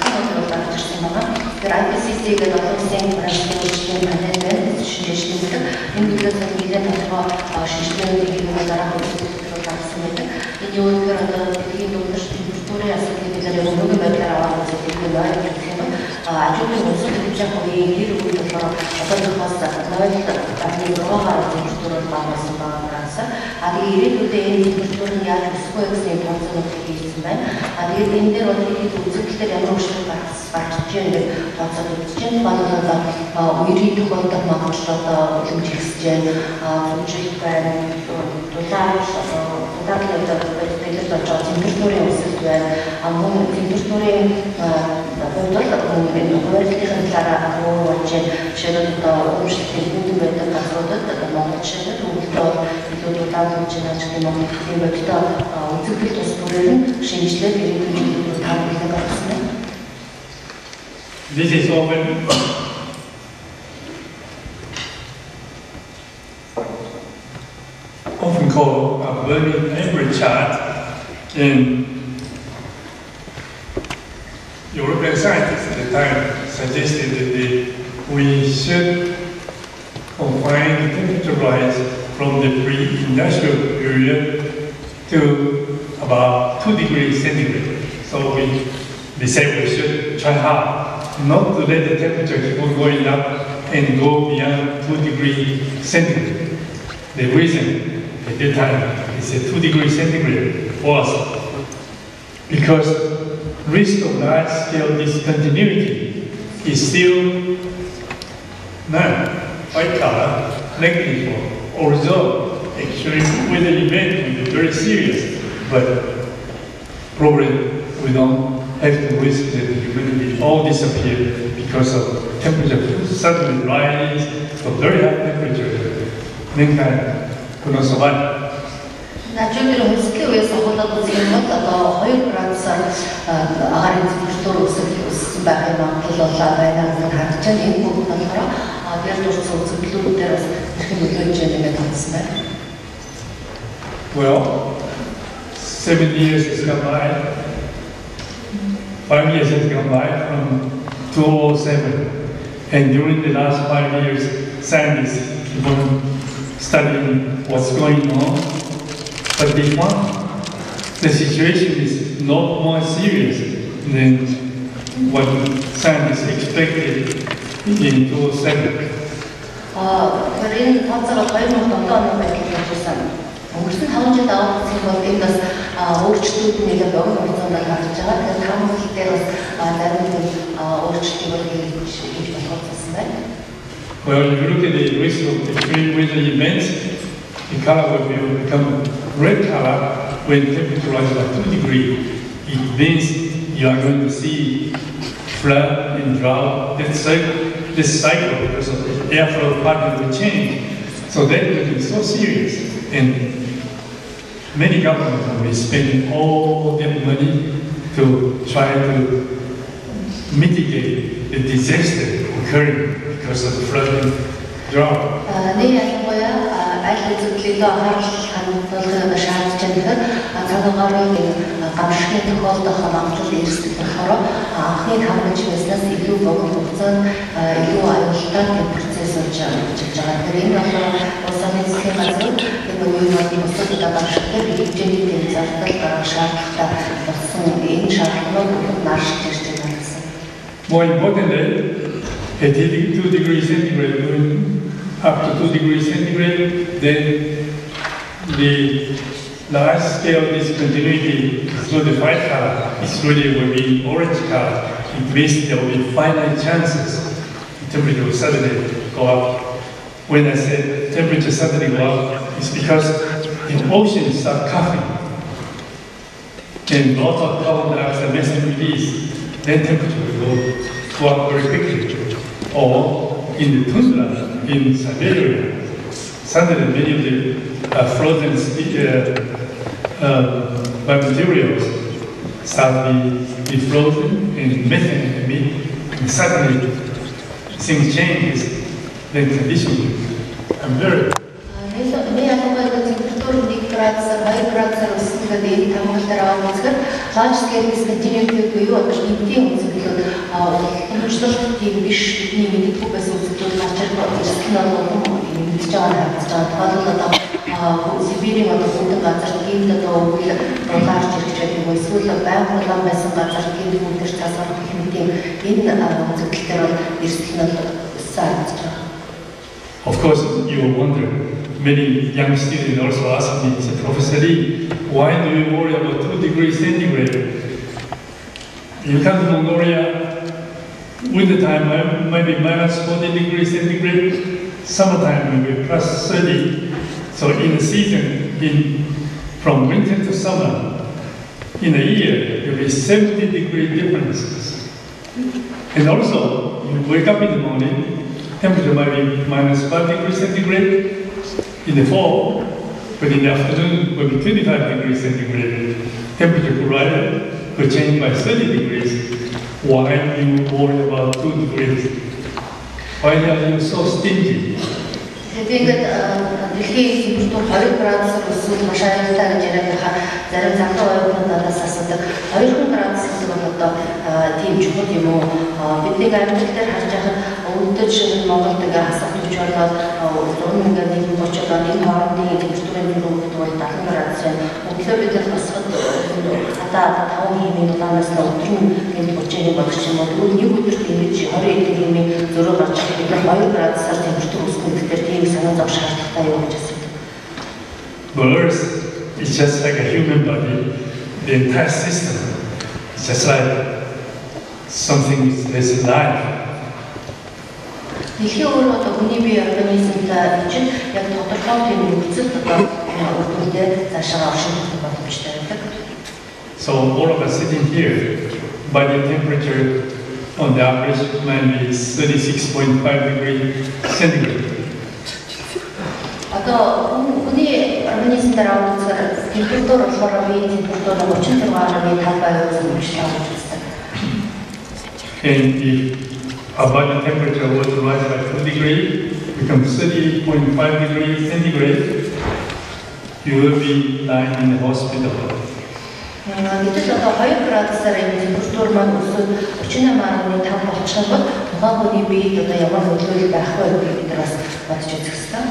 гарч ирсэн байна. Тэр IPCC-ийн олон улсын уран зохиолын өөрчлөлтийн панелд шинжилж байдаг. Энэ бүлгээс нэлээд тодорхой шинжилгээний хийх дараа үйлчлэл гаргасан байдаг. Энэ юу гэхээр одоо дэлхийн дундаж температурын асуудлыг бид нэр өнөөгийн байдлаар аваад үзэх юм байна гэх юм. Ажлын үйлчлэл хийж байгаа гэр бүл болохоор одоохоос 0.6-аар температурыг багассан байгаа. Тэгээд ирээдүйдээ энэ температур нь яаж өсөх вэ гэсэн тооцоолол хийсэн байна. Тэгээд энэ дээр бол их үзэгдэлээр ямар өөрчлөлт гарч ийн гэж тооцоод үзэж байна. Бол үерийн тохиолдох магадлал одоо үлэмж ихсэж байна. Фүжил байна. Дулаалын дэлгэр болж байгаа температурын өсөлт байна. Мөн температурын хуулиарын талаараа өөрөж жишээлбэл одоо өөрчлөлт үүдэг байдаг газруудад одоо Монгол жишээлбэл өвөлдөө илүү удаан хэмжээний ажил юм ийм бодиттой үзэгдэл тус бүрээр нь шинжилээд ирээдүйн таамаглалыг гаргасан байна. This is often called a burning amber chart, and European scientists at the time suggested that we should confine the temperature rise from the pre-industrial period to about 2 degrees centigrade. So they said we should try hard not to let the temperature keep on going up and go beyond 2 degrees centigrade. The reason at that time is a 2 degrees centigrade was because risk of large-scale discontinuity is still none, white color, negligible, although actually weather event will be very serious, but probably we don't have to risk that the humidity all disappear because of temperature suddenly rise to very high temperature. Mankind could not survive. 나중에는 스키우에서 보다도 지금 어떤 허용 프랑스한 아가리 구조로 쓰기로서 바이만 길러라 바이나는 한참 인부분으로 아베르토스 우즈글루데라스 이렇게 문제는 같습니다. Well, 7 years has gone by. 5 years has gone by from 2007, and during the last 5 years, scientists keep on studying what's going on. But they found the situation is not more serious than what scientists expected in 2007. 그린 фактор가 거의는 тог도하는 байдлыг хэлсэн. Өнгөрсөн 5 жил даваа гэсэн энэ бас өөрчлөлтүүд нэг богино хугацаанд гарч байгаа. Тэгэхээр хамгийн ихээр бас зарим нэг өөрчлөлтийг хийж болох гэсэн байна. Well, if you look at the risk of extreme weather events, the color will become red color when temperature rises by 2 degrees. It means you are going to see flood and drought. This cycle because of the airflow pattern will change. So that will be so serious. And many governments will be spending all their money to try to mitigate the disaster occurring because of the flood and drought. Аль зөвлөлөө хангалттай шаардж байгаа цагаагаар гамшигын тохиолдох магадлал эрсдэх болохоор анхны 5 жилээс илүү богино хугацаанд илүү аюултай процесс болж байгаа. Тэр энэ болохоор улсын засгийн газар энэ үеийн бусад гамшигтай хэмжээний тэмцэлтэй гарах шаардлагатай болсон энэ шаардлагууд нааш ирж байгаа гэсэн. More importantly, at 2 degrees centigrade, up to 2 degrees centigrade, then the large-scale discontinuity is not the white color, it really will be orange color. It means there will be finite chances the temperature will suddenly go up. When I said temperature suddenly go up, it's because the oceans start coughing and lots of carbon dioxide methane release, then temperature will go up very quickly. Or in the tundra, in Siberia, suddenly many of the frozen materials start be frozen and methane emit, and suddenly things changes, then conditions are very. Large-scale discontinuity буюу одоо эдийн үзэгдлүүд хэмжлэлтийг биш нийгмийн түүхээс үзэгдлүүд ачаал эрсдэл нь олон мэдж байгаа харагдаж байгаа. Тухайлбал Сибирийн одоо бүдэг газар гинт одоо үйл гарч ирж байгаа юм эсвэл байгаль байсан газар гинт бүдэрч тасгал гэх мэт энэ үзэгдэлээр эрсдэл нь сарж байгаа. Of course, you will wonder. Many young students also ask me, say, Professor Lee, why do you worry about 2 degrees centigrade? You come to Mongolia, winter time might be minus 40 degrees centigrade, summertime will be plus 30. So in the season, from winter to summer, in a year, there will be 70 degree differences. And also, you wake up in the morning, temperature might be minus 5 degrees centigrade in the fall, but in the afternoon will be 25 degrees centigrade. Temperature could rise, could change by 30 degrees. Why do you worry about 2 degrees? Why are you so stingy? Тэгээд дэлхийн температур 20 градусаар өсвөл маш аюултай гэж яриад зарим захын оюутнуудаас асуудаг 20 градус гэсэн бол одоо тийм чухал юм уу? Бидний амьдрал дээр харж байхад өвдөж Монголд ингээ хасах төвч болоод 130 оны хоорондын температурын нөлөөтэй бол 70 градус байна. Өглөө бид нар босоход хадаа 5 хэмээн улаанаас нь өдрөн гэмт 30-ыг болгож юм бол нэг өдөрт ингэж 20 хэмээн зөрөө гарч ирэх бид 2 градусаар температур өсгөх гэдэг тийм санаа зовж шаардлагатай юу гэж асуудаг. But Earth is just like a human body. The entire system is just like something that's alive. Дэлхийн өөрөө одоо хүний бие организмтай чинь яг тодорхой тийм нөхцөл одоо үр дүндээ цаашаа оршуулах боломжтой байдаг. So all of us sitting here, body temperature on the average might be 36.5 degrees centigrade. Одоо хүний организм дээр авах температур болохоор бие температур 36.5 байгаад байна. And if our body temperature was to rise by 2 degrees, become 30.5 degrees centigrade, you will be lying in the hospital. Гэтэл одоо 2 градусаар энэ температур маань өсөд 38.5 болчиход тухайн хүний биед одоо ямар нөлөөлөл байх вэ гэдгийг бас бодож үзэх хэрэгтэй.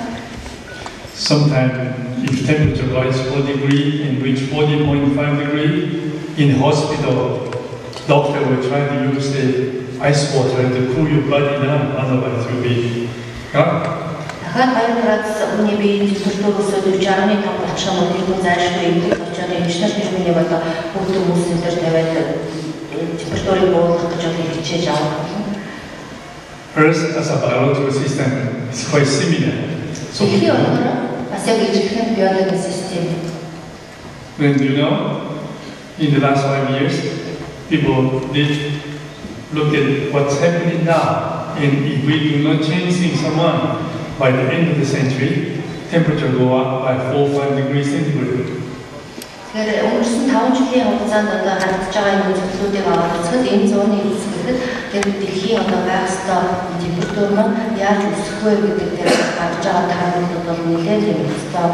Sometimes if temperature rises 4 degrees and reach 40.5 degrees, in hospital, doctor will try to use the ice water to cool your body down, otherwise you'll be gone. Дахиад 2 градус хүний биеийн температур өсөд 40.5 болчиход энэ зайлшгүй эмнэлэг очоод эмчнэр тэрний одоо бүх хүмүүсийн дээр тавиад температурыг бууруулах гэж хичээж авах. Earth as a biological system is quite similar. So бас яг ижлэхэн биологийн систем. Then you know, in the last 5 years, people did look at what's happening now, and if we do not change things around, by the end of the century, temperature go up by 4-5 degrees centigrade. Тэгэхээр өнгөрсөн 5 жилийн хугацаанд одоо харагдаж байгаа энэ зүйлүүдийг аваад үзэхэд энэ зууны хэсэгт тэр дэлхийн одоо байх ёстой температур маань яаж өсөх вэ гэдэг дээр гарч байгаа таамаглалууд бол нэлээд юм өстой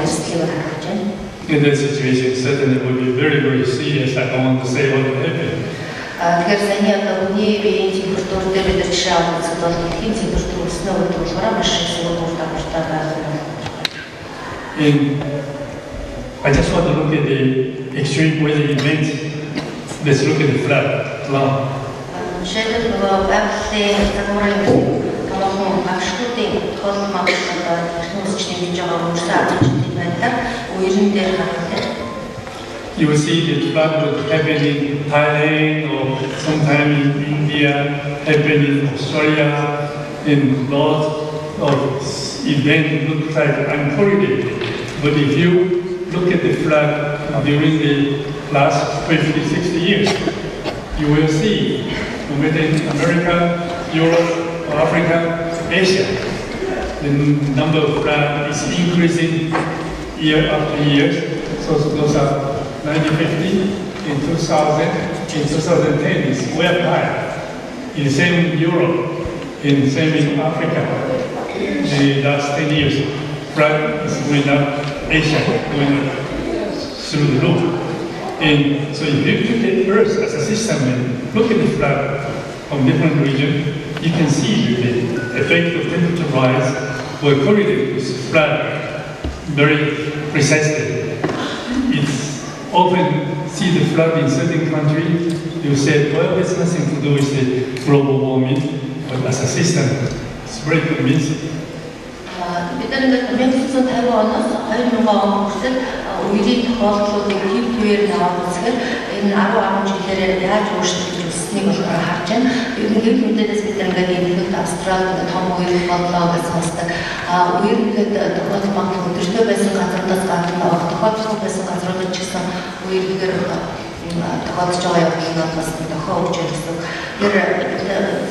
эрсдлийг харагдаж байна. In that situation, certainly it will be very, very serious. I don't want to say what will happen. Тэгэхээр саний одоо хүний биеийн температур дээр бид жишээ авах зүйл бол дэлхийн температур өснө гэдэг болохоор маш их зүйл дуртай байх юм. I just want to look at the extreme weather events. Let's look at the flood now. Жишээлбэл нөгөө байгалийн загварын томоохон багшуудын тол магадгүй хүмүүсчний хийж байгаа өөрсдөө байдаг үерэн дээр харагдав. You will see the flood will happen in Thailand or sometime in India, happen in Australia, in lot of events look like uncorrelated. But if you look at the flood during the last 50, 60 years, you will see, no matter in America, Europe, or Africa, Asia, the number of floods is increasing year after year. So those are 1950, in 2000, in 2010 is way higher. In the same in Europe, in the same in Africa, the last 10 years, flood is going up, Asia going up through the roof. And so if you look at Earth as a system and look at the flood from different regions, you can see that the effect of temperature rise will correlate with flood very precisely. It's often see the flood in certain countries, you say, well, it's nothing to do with the global warming, but as a system, it's very convincing. Бид нар 1950 оноос 2000 он хүртэл үеийн тохиолдлуудыг хэв түээр наваад үзэхээр энэ 10 жилээр яаж өөрчлөгдөж өсснийг болохоор харж байна. Ер нь хэв мэдээлэлээс бид нар ингээд энэ Австрали том үеийн бодлоо гэж сонсдог. Үеийнхэд тохиолдол магадлал өдөртөө байсан газруудаас гадна тохиолдол байсан газруудад ч гэсэн үеийнхээр тохиолдож байгаа явдлууд бас тохио өгч байсан. Тэр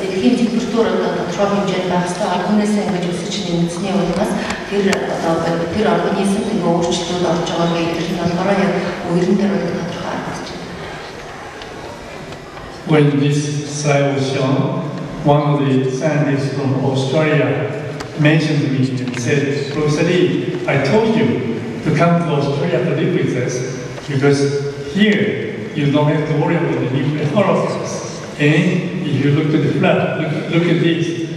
дэлхийн температур тодорхой хэмжээнд байх ёстой. Түүнээс ингэж өсөж нэмэгдсэний улмаас тэр организмд ингээ өөрчлөлтүүд орж байгаа гэдэг нь болохоор яг үерэн дээр тодорхой харагдаж байна. When this slide was shown, one of the scientists from Australia mentioned to me and said, Professor Lee, I told you to come to Australia to live with us because here you don't have to worry about the nuclear holocaust. And if you look at the flood, look at this.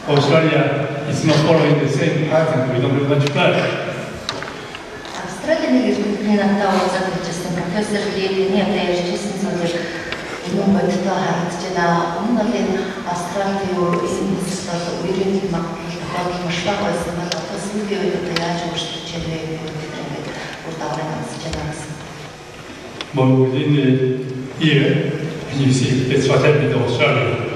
Australia is not following the same pattern. We don't have much flood. Австралийн иргэдийн надад уулзаад хэлжсэн профессор Лидийн одоо ярьжсэн зүйлээр энэ бодтой харагдаж байна. Өмнө нь энэ Австралийн үеийн үеийн магадлал тохиолдол маш бага байсан бол одоо сүүлийн үед одоо яаж өөрчлөж байна вэ гэдэг ингээд бүр даваа насч байгаа гэсэн. But within the year, you see that's what happened in Australia.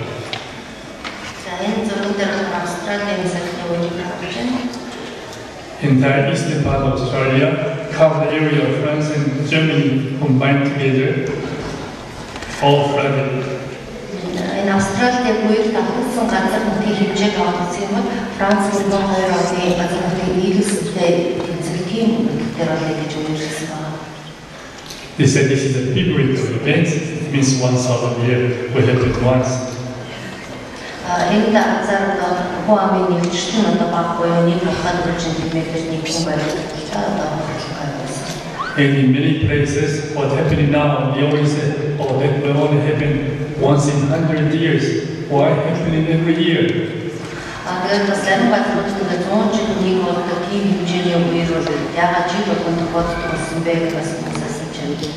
Entire eastern part of Australia, covered area of France and Germany combined together, all flooded. In Australia, we have some kind of himжээг авсан юм. Франц болон хоёр улсын газрын нийлүүлэлттэй тэнцвэрийн дээр олж үйлчлсэн байна. They said this is a period of events. It means once a year will happen once. Энэ дараа хуамын нэгжтэн одоо баггүй нэг хахад үржин тэмээдэр нэг хүн байлаа. And in many places, what's happening now, they always say, oh, that will only happen once in 100 years. Why happening every year? Тэгээд бас энэ батлуудад 100 жил нэг болдог тийм хэмжээний үеэр бол ягаад жил болгонд бодсон бэ бас асууж байна.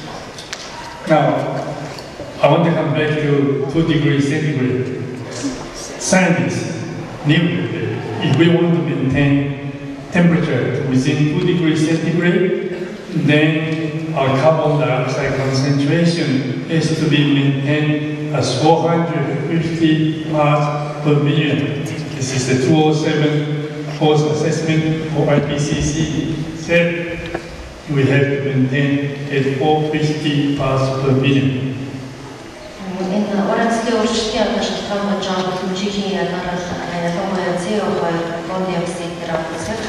Now, I want to come back to 2 degrees centigrade. Scientists knew if we want to maintain temperature within 2 degrees centigrade, then our carbon dioxide concentration is to be maintained as 450 parts per million. This is the 2007 force assessment for IPCC. Said we have to maintain at 450 parts per million. Энэ оранцгийн өөрчлөлтийн одоо шалтгаан болж байгаа хэмжээний ялгаагаар CO2 carbon dioxide градусаар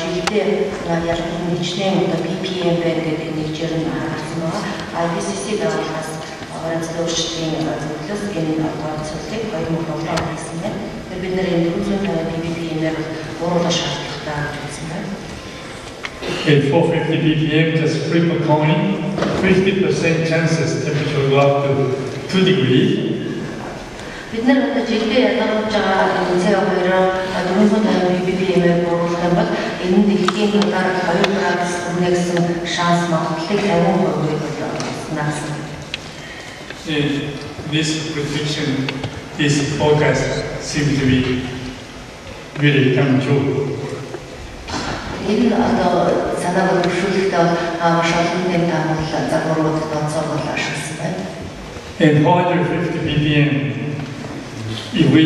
жилдээ яг нэгжлэн одоо ppm байдаг нэгжээр нь харагдсан байгаа. IPCC байгууллагаас оранцгийн өөрчлөлтийн зөвлөлс энэ онцлогыг 2007 онд хийсэн байна. Бид нэр энэ 450 ppm-ээр өөрөөр шаардлагатай гэсэн байна. At 450 ppm, just flip a coin, 50% chances temperature will go up to 2 degrees. Бид нар одоо жилдээ ялгарч байгаа CO2-оор 450 ppm-ээр бууруулах юм бол энэ дэлхийн гадаар 2 градус хүрнэ гэсэн шанс магадлалыг 50% наасан. This prediction, this forecast seems to be really come true. Энэ одоо санаагаар өршүүлэхдээ маш олон юм таамаглал загварууд тооцоолол ашигласан байна. And 450 ppm, if we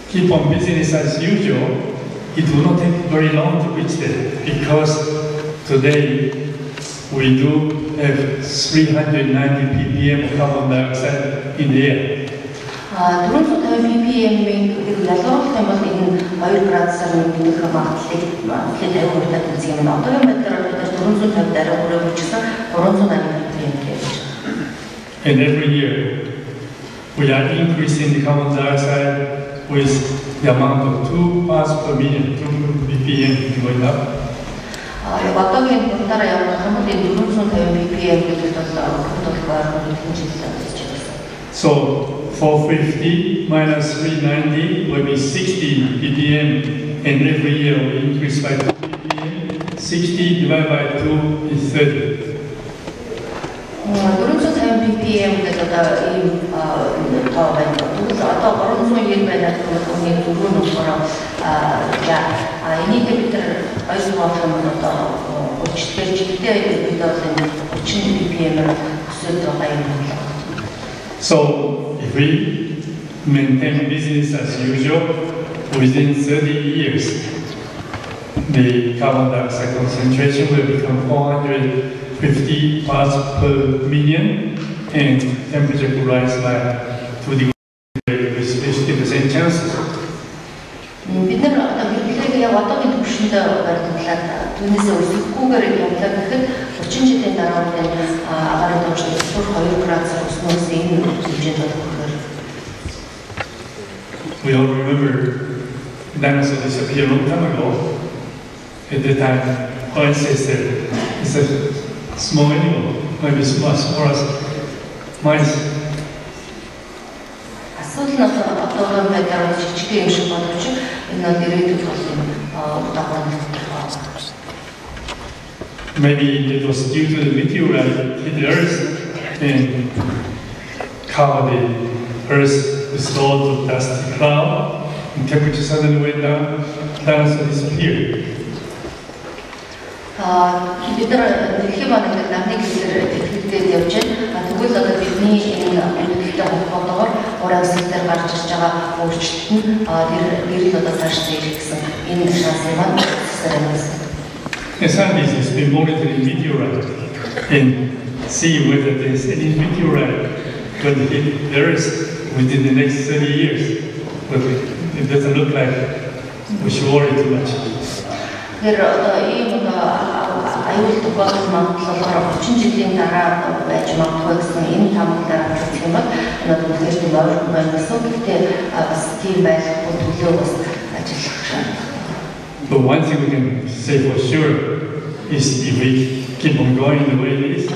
keep on business as usual, it will not take very long to reach there because today we do have 390 ppm of carbon dioxide in the air. 450 ppm-ийг ялгарлах юм бол энэ 2 градусаар нэмэх магадлалыг 50% тэнцэх юм. Одоо юм байдлаар бид 450 дараа хүрээвчсэн 380 ppm гэж. And every year we are increasing the carbon dioxide with the amount of 2 parts per million, 2 ppm going up. Одоогийн дараа явах юм бол 450 ppm гэдэг бол хөдөлгөөр хэмжээлтэй болж байна. So 450 minus 390 will be 60 ppm, and every year we increase by 2 ppm. 60 divided by 2 is 30. 450 ppm гэдэг одоо ийм тоо байна. Тэгвэл одоо 390 байна гэдэг нь нэг дөрөв нөхөр энийг бид ойлгох юм бол одоо жилдээ бид одоо 30 ppm-ээр өсөж байгаа юм байна. So if we maintain business as usual, within 30 years, the carbon dioxide concentration will become 450 parts per million, and temperature will rise by 2 degrees with 50% chances. Бид нар одоо библийг яг одоогийн түвшинд баримтлаад түүнээс өсөхгүйгээр явлаа гэхэд 30 жилийн дараа агарын доошлол 2 градус өснөөс энэ хэмжээнд болох. We all remember dinosaurs disappeared a long time ago. At that time, our ancestor is a small animal, maybe small as mice. Асуулт нь одоогийн байдлаар жижиг юм шиг боловч энэ дэргэд болсон дагавар. Maybe it was due to the meteorite hit the Earth and covered the Earth with all the dust cloud, and temperature suddenly went down. dinosaurs disappear. бид нар дэлхийн маань ингээд намны гэлээр дэлхийд явж байна. Тэгвэл одоо бидний энэ үүдэлтэй холбоотойгоор уран сэтгэл гарч ирж байгаа өөрчлөлт нь тэр л одоо цааш ирэх гэсэн энэ шансыг маань үүсгэж The scientists has been monitoring meteorite and see whether there's any meteorite going to hit the Earth within the next 30 years. But it doesn't look like we should worry too much. Тэр одоо ийм аюул тохиолдол магадлалаар 30 жилийн дараа байж магадгүй гэсэн энэ тамгaalаар үзэх юм бол энэ үнэхээр тийм ойрхон байна гэсэн. Гэхдээ бас тийм байх төлөө бас ажиллах шаардлагатай. But one thing we can say for sure is if we keep on going the way it is,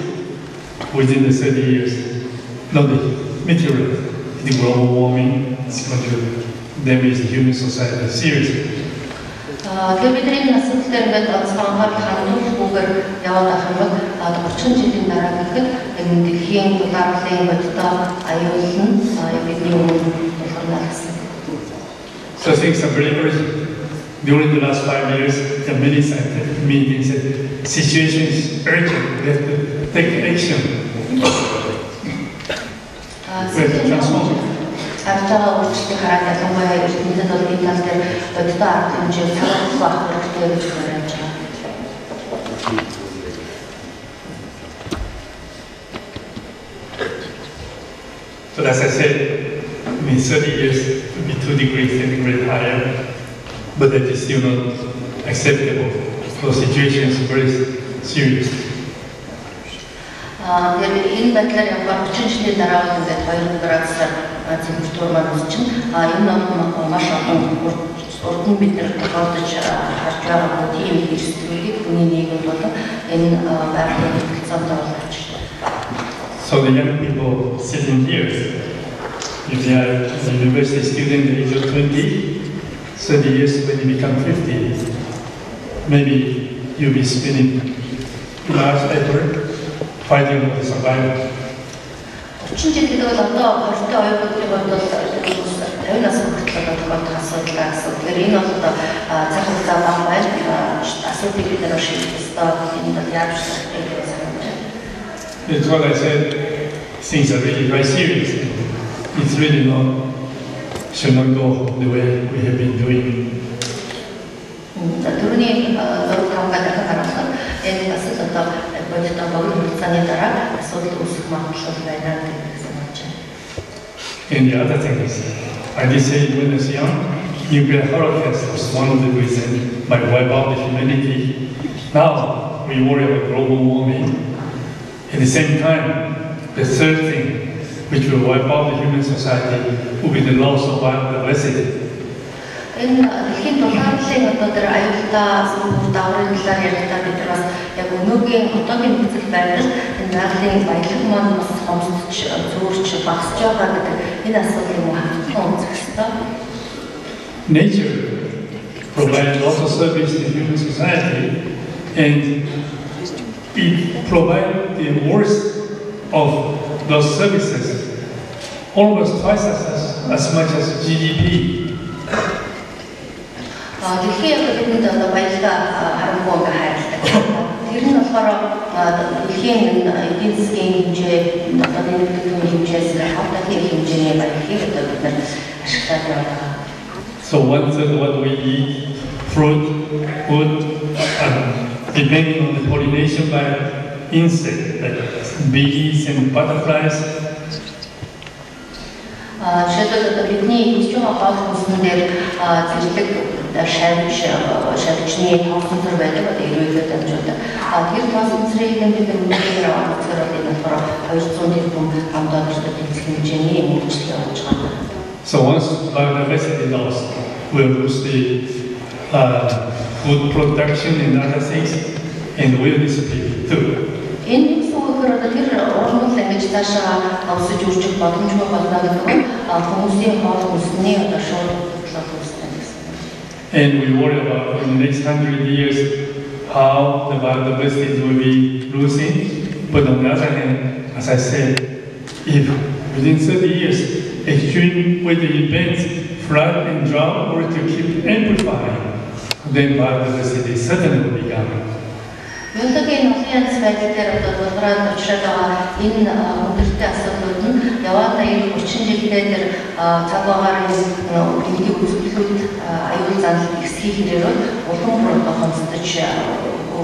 within the 30 years, not the meteorite, the global warming is going to damage the human society seriously. Тэгээ бидний асуудал дээр ингээд онцгойгоор хандуулгүйгээр яваад ах юм бол 30 жилийн дараа гэхэд энэ дэлхийн дулааллын бодтой аюул нь бидний өмнө тулгарна гэсэн. So things are very urgent. During the last 5 years, there are many scientific meetings that the situation is urgent. We have to take action. We have to transform. After which the character somewhere is in the details but the dark and just how So as I said, in 30 years it will be 2 degrees centigrade higher, but that is still not acceptable. The situation is very serious. Энэ байдлаар явбал 30 жилийн дараа ингээд 2 градусаар температур маань өсчин энэ нь маш олон урд нь бид нар тохиолдож харж байгаа тийм хэрэгсэлийг хүний нийгэмд бол энэ байгалийн хэрэгцээнд олж байна. So the young people sitting here, if they are a university student at the age of 20, 30 years when you become 50, maybe you'll be spending large effort fighting for the survival. 30 жил гэдэг бол одоо 20-т оюутнуудын хувьд бол 50 нас хүртэл тохиолдох асуудал гэсэн. Тэгэхээр энэ бол одоо цаг хугацаа бага байна. Асуудлыг бид нар шийдэх ёстой. Энэ бол яаж шийдэх вэ? That's what I said. Things are really very serious. It's really not, should not go the way we have been doing. Түрүүний зураг хамгаалах харуулсан энэ асуудал одоо бодит богино хугацааны дараа асуудал үүсэх магадлал байна гэсэн үг байна. And the other thing is, I did say when I was young, nuclear holocaust was one of the reasons might wipe out the humanity. Now we worry about global warming. At the same time, the third thing which will wipe out the human society will be the loss of biodiversity. Энэ дэлхийн дулааллын одоо тэр аюултай сүмбэр даврын талаар ярихдаа бид бас яг өнөөгийн одоогийн нөхцөл байдал энэ байгалийн баялаг маань бас хомсдож зөөрч багасж байгаа гэдэг энэ асуудлыг хамтдаа үзэх хэрэгтэй. Nature provides lots of service to human society, and it provides the worst of those services, almost twice as much as GDP. Дэлхийн экономикт одоо баялаг харангуй хайрладаг. Тэр нь болохоор дэлхийн эдийн засгийн хэмжээ, одоо нийгмийн хэмжээс хавтахийн хэмжээний баялагийг одоо бид нар ашиглаж байгаа. So 1/3 of what we eat, fruit, wood, depending on the pollination by insects like bees and butterflies. Жишээлбэл одоо бидний хийж байгаа хоол хүнсн дээр зэрлэг шавьчны тоон төр байдаг одоо эрүүл дамжуулдаг. Тэр тоон цэрийг бид өнөөдөр авахаар энэ болохоор 200 тэрбум $5 төгрөг хэмжээний мөнгөчлөг болж байгаа. So once biodiversity lost, we'll lose the food production and other things, and we'll disappear too. Энэ зүгээр одоо тэр уран ингэж цаашаа өсөж үржих боломжгүй болно гэдэг нь хүмүүсийн хоол хүнсний одоо шууд төлөвлөсөн гэсэн. And we worry about in the next 100 years how the biodiversity will be losing. But on the other hand, as I said, if within 30 years extreme weather events, flood and drought were to keep amplifying, then biodiversity certainly will be gone. Юулагийн олон янз байдал дээр одоо тулгараад учраад байгаа энэ өндөртэй асуудлууд нь яваад 30 жилдээ тэр цагаагаар бидний үзүүлэлтүүд аюул занал ихсхий хэрээр улам бүр одоо хонцдож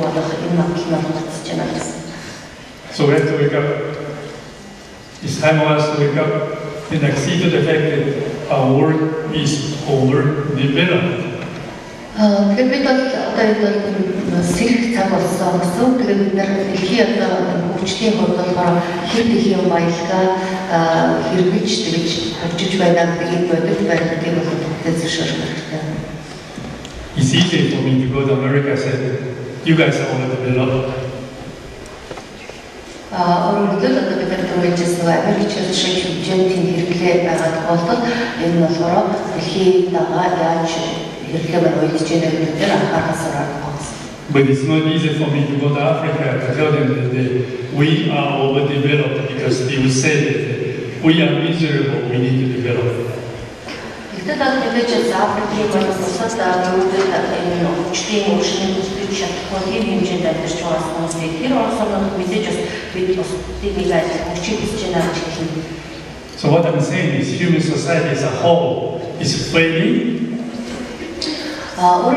болох энэ магадлал нь олгогдож байна гэсэн. So we have to wake up. It's time for us to wake up and accept the fact that our world is overdeveloped. Тэгэхээр бид бол одоо энэ сэрх цаг болсон гэсэн. Тэгээд бид нар дэлхийн одоо хөгжлийн хувьд болохоор хэд их юм баялгаа хэрэгж тэгж хөгжиж байна гэдэг бодит байдлыг бол төгтөж зөвшөөрөх хэрэгтэй. It's easy for me to go to America and say, you guys are overdeveloped. Өөрөөр хэлбэл одоо бид нар түрүүжсэн Америкчууд шиг хөгжинтэй хэрэглээ байгаа тохиолдолд энэ нь болохоор дэлхийн дагаа яаж But it's not easy for me to go to Africa and tell them that we are overdeveloped because they will say that we are miserable, we need to develop. So what I'm saying is human society as a whole is failing. And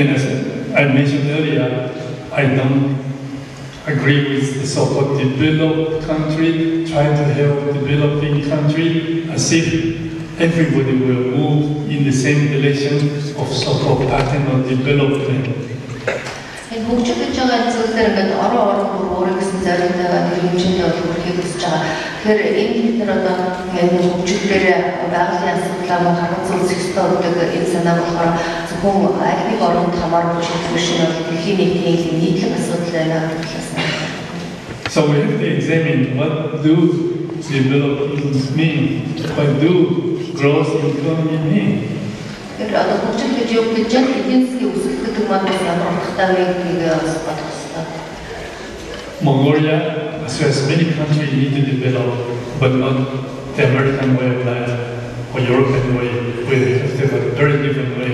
as I mentioned earlier, I don't agree with the so-called developed country, trying to help developing country as if everybody will move in the same direction of so-called pattern of development. хөгжиж байгаа зүйлээр ингээд ороо гэсэн зорилгоор хэмжээнд хүрхийг хүсэж байгаа. Тэгэхээр энэ бид нар одоо ингээд хөгжлөөр байгалийн асуудлаа мөн харан зүйлс ёстой гэдэг энэ санаа болохоор зөвхөн аль нэг оронд хамааргүй биш нь дэлхийн нийтийн нийтлэг асуудал байна гэсэн. So we have to examine what do development mean, what do growth economy mean. Одоо хөгжил гэж юу гэж эдийн засгийн өсөлт гэдэг маань ямар утгатай вэ гэдгийг бодох хэрэгтэй. Mongolia, as well as many countries, need to develop, but not the American way of life or European way. We have to have a very different way.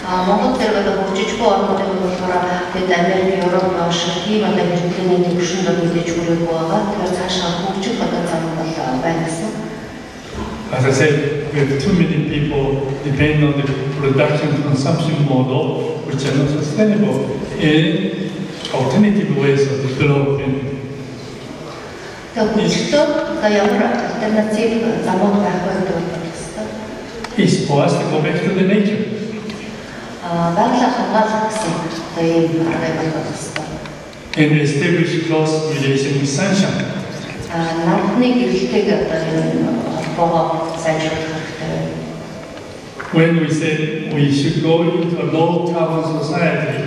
Монгол дээр одоо хөгжиж буй орнуудын болохоор тэд Америк, Европ, Швейцарийн одоо хэрэглээний төвшөнд мэдээж хүрээгүй байгаа. Тэгэхээр цаашаа хөгжих одоо зам бол байна гэсэн. As I said, we have too many people depend on the production consumption model, which are not sustainable, in alternative ways of development. It's for us to go back to the nature. And establish close relation with sunshine. When we say we should go into a low carbon society,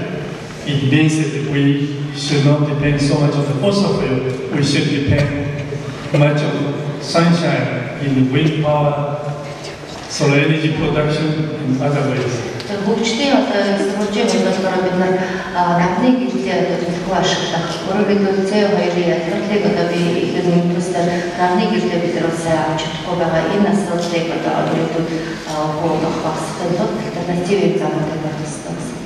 it means that we should not depend so much on the fossil fuel. We should depend much on sunshine in wind power, solar energy production, and other ways. Хөгжлийн одоо сургуулийн бодлогоор бид нар гадны гэрэлтэй төлөвлөгөө ашиглах. Өөрөөр хэлбэл CO2-ийн ялгарлыг одоо би ихэд нэмэлтээр гадны гэрэлтэй бид нар сайн авч чадахгүй байгаа. Энэ асуудлыг одоо өөрөөр хөөөх багсахын тулд альтернативын замуудыг барих хэрэгтэй гэсэн.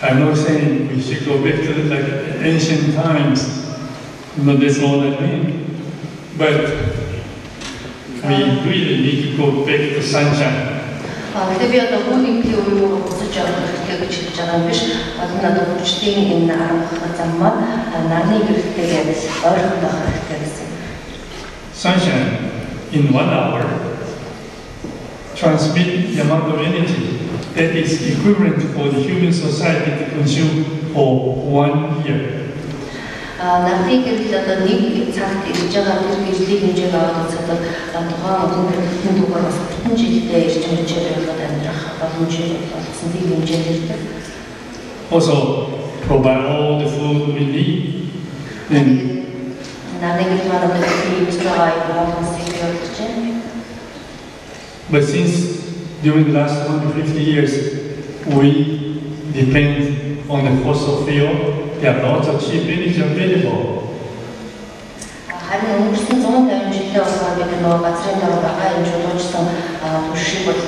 I'm not saying we should go back to like ancient times. Not that's all I mean. But we really need to go back to sunshine. Гэхдээ би одоо хүний үеийн өсөж байгаа хэрэгтэй гэж хэлж байгаа юм биш. Одоо хөгжлийн энэ арга зам маань нарны гэрэлтэйгээ ойрхон байх хэрэгтэй гэсэн. Sunshine in 1 hour transmit the amount of energy that is equivalent for the human society to consume for 1 year. Нарны гэрэл одоо нэг цагт ирж байгаа тэр гэрлийн хэмжээг аваад үзэхэд тухайн хүн дугаар бас бүтэн жилдээ ирж хэмжээгээр болоод амьдрах боломжтой болсон тийм хэмжээнд ирдэг. Also provide all the food we need. Нарны гэрэл маань одоо хийж байгаа юм байна. But since during the last 150 years we depend on the fossil fuel, there are lots of cheap energy available. Харин өнгөрсөн 150 жилийн хугацаанд бид нөгөө газрын дор байгаа энэ чулуужсан туршийг бол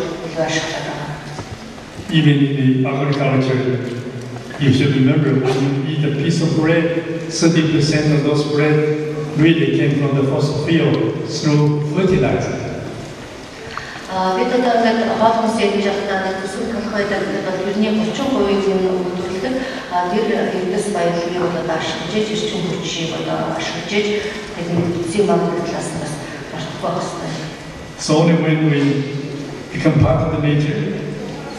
ашиглаад байгаа. Even in the agriculture, you should remember when you eat a piece of bread, 30% of those bread really came from the fossil fuel through fertilizer. Бид одоо ингээд хоолноос ядж явахдаа төсөв толгойд тэрний 30% юм үйлдвэрлэдэг. Тэр эдгээс баялагийг бол ашиглаж, эрчим хүчийг одоо ашиглаж, тэгээд эцсийн багийн талаас нь бас бартахгүй байна. So only when we become part of the nature,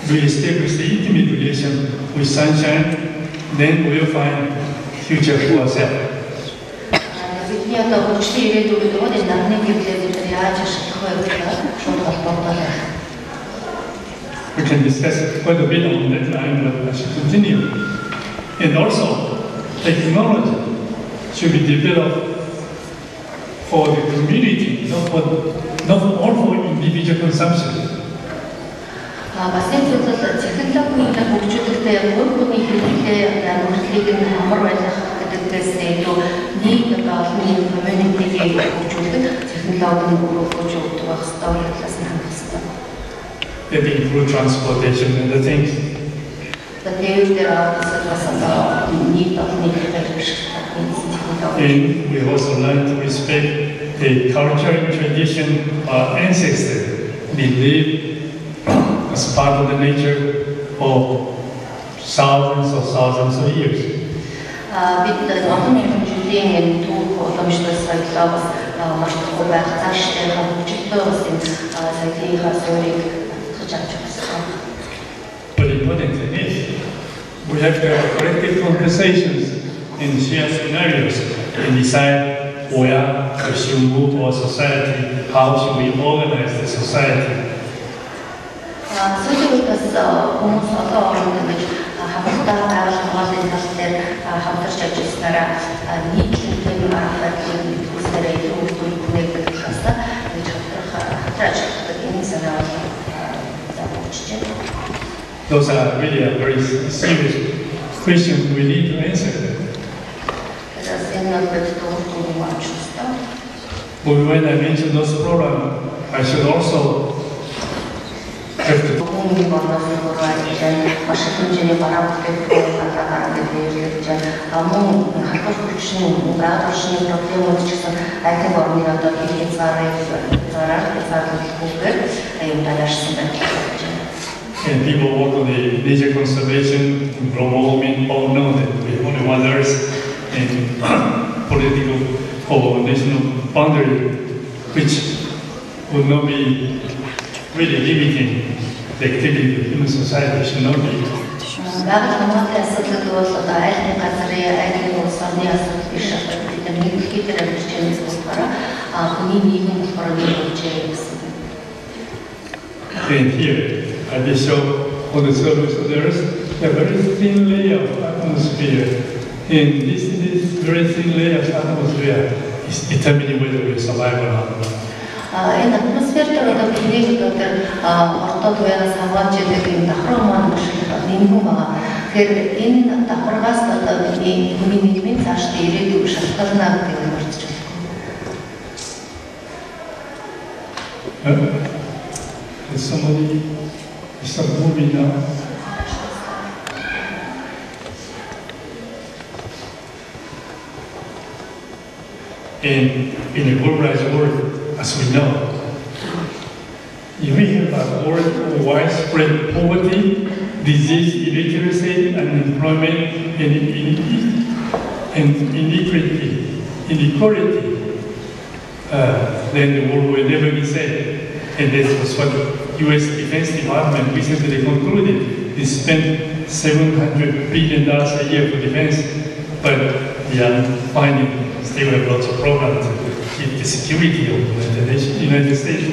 we establish the intimate relation with sunshine, then we will find future for ourselves. Бидний одоо хүчний ирээдүйд нөгөө энэ нарны гэрлээ бид яаж ашиглах вэ гэдэг шууд холбоотой байна. We can discuss quite a bit on that line, but I should continue. And also, technology should be developed for the community, not all for individual consumption. Бас энэ зүйл технологийн хөгжүүлэлтээ өөр хүний хэрэглээ амьдралыг нь амар байлгах гэдэгээс илүү нийт олон community-ийг хөгжүүлэх технологийн хөгжүүлж өгдөг байх ёстой талаас нь хандах ёстой. That include transportation and the things. And we also learn to respect the culture and tradition of our ancestors. They live as part of the nature for thousands of years. But the important thing is, we have to have collective conversations and share scenarios and decide where we should move our society, how should we organize the society. Those are really a very serious questions we need to answer. But when I mention those problems, I should also have to and people work on the nature conservation, global warming, all know that we only one Earth and political or national boundary, which would not be really limiting the activity of human society, should not be. And here, I just show on the surface of the Earth a very thin layer of atmosphere. And this very thin layer of atmosphere is determining whether we survive or not. Энэ атмосферт одоо бидний өдөр ортод байнаас хаваач гэдэг энэ давхар маань нэмгэн байгаа. Тэгэхээр энэ давхаргаас одоо бидний хүний нийгмийн цаашдаа ирээдүйг шалтгаална гэдэг нь орчиж байна. Somebody is moving now. And in a globalized world, as we know, if we have a world of widespread poverty, disease, illiteracy, unemployment, and inequality, then the world will never be safe. And this was what the U.S. Defense Department recently concluded. They spent $700 billion a year for defense, but they are finding still have lots of problems to keep the security of the United States.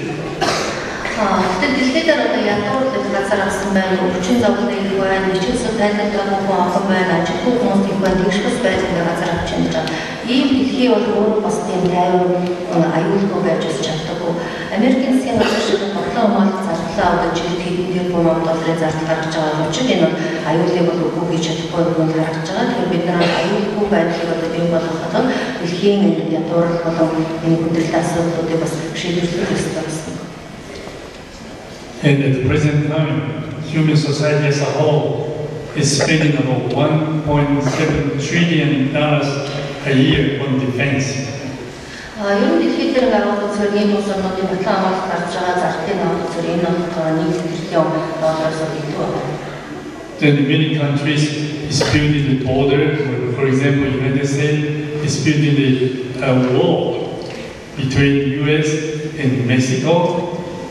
Америкийн засгийн газар шиг бодлого хамгаалалт зардлыг талаа одоо жил хэдэн тэрбум долларын зарц гаргаж байгаа учраас энэ аюулыг бол үгүй гэж чадахгүй юм харагдаж байгаа. Тэгэхээр бид нар аюулгүй байдлыг одоо бий болгоход дэлхийн ядуур болон энэ хүндрэлт асуудлуудыг бас шийдвэрлэх хэрэгтэй байна. And at the present time, human society as a whole is spending about $1.7 trillion a year on defense. Yung дэлхийд дээр гараад үзвэл нэг улс орнуудын батлан хамгаалалт гарч байгаа зардын авах зэрэг энэ онцгой $1 трлн доллараас илүү байна. Then many countries is building the border. For example, United States is building the wall between US and Mexico.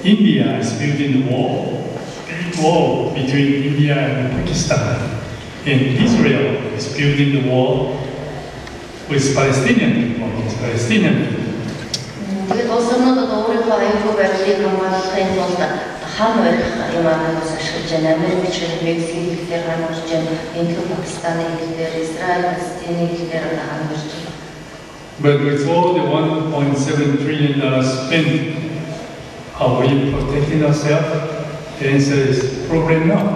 India is building the wall between India and Pakistan. And Israel is building the wall with Palestinian people. Тэгээд улс орнуудад өөрийнхөө аюулгүй байдлыг хамгаалахын тулд хан барих юмнаас ашиглаж байна. Америк, Мексик хэлээр хан барьж байна. Индия, Пакистаны хэлээр, Израиль, Палестины хэлээр хан барьж байна. But with all the $1.7 trillion spent, are we protecting ourselves? The answer is probably not.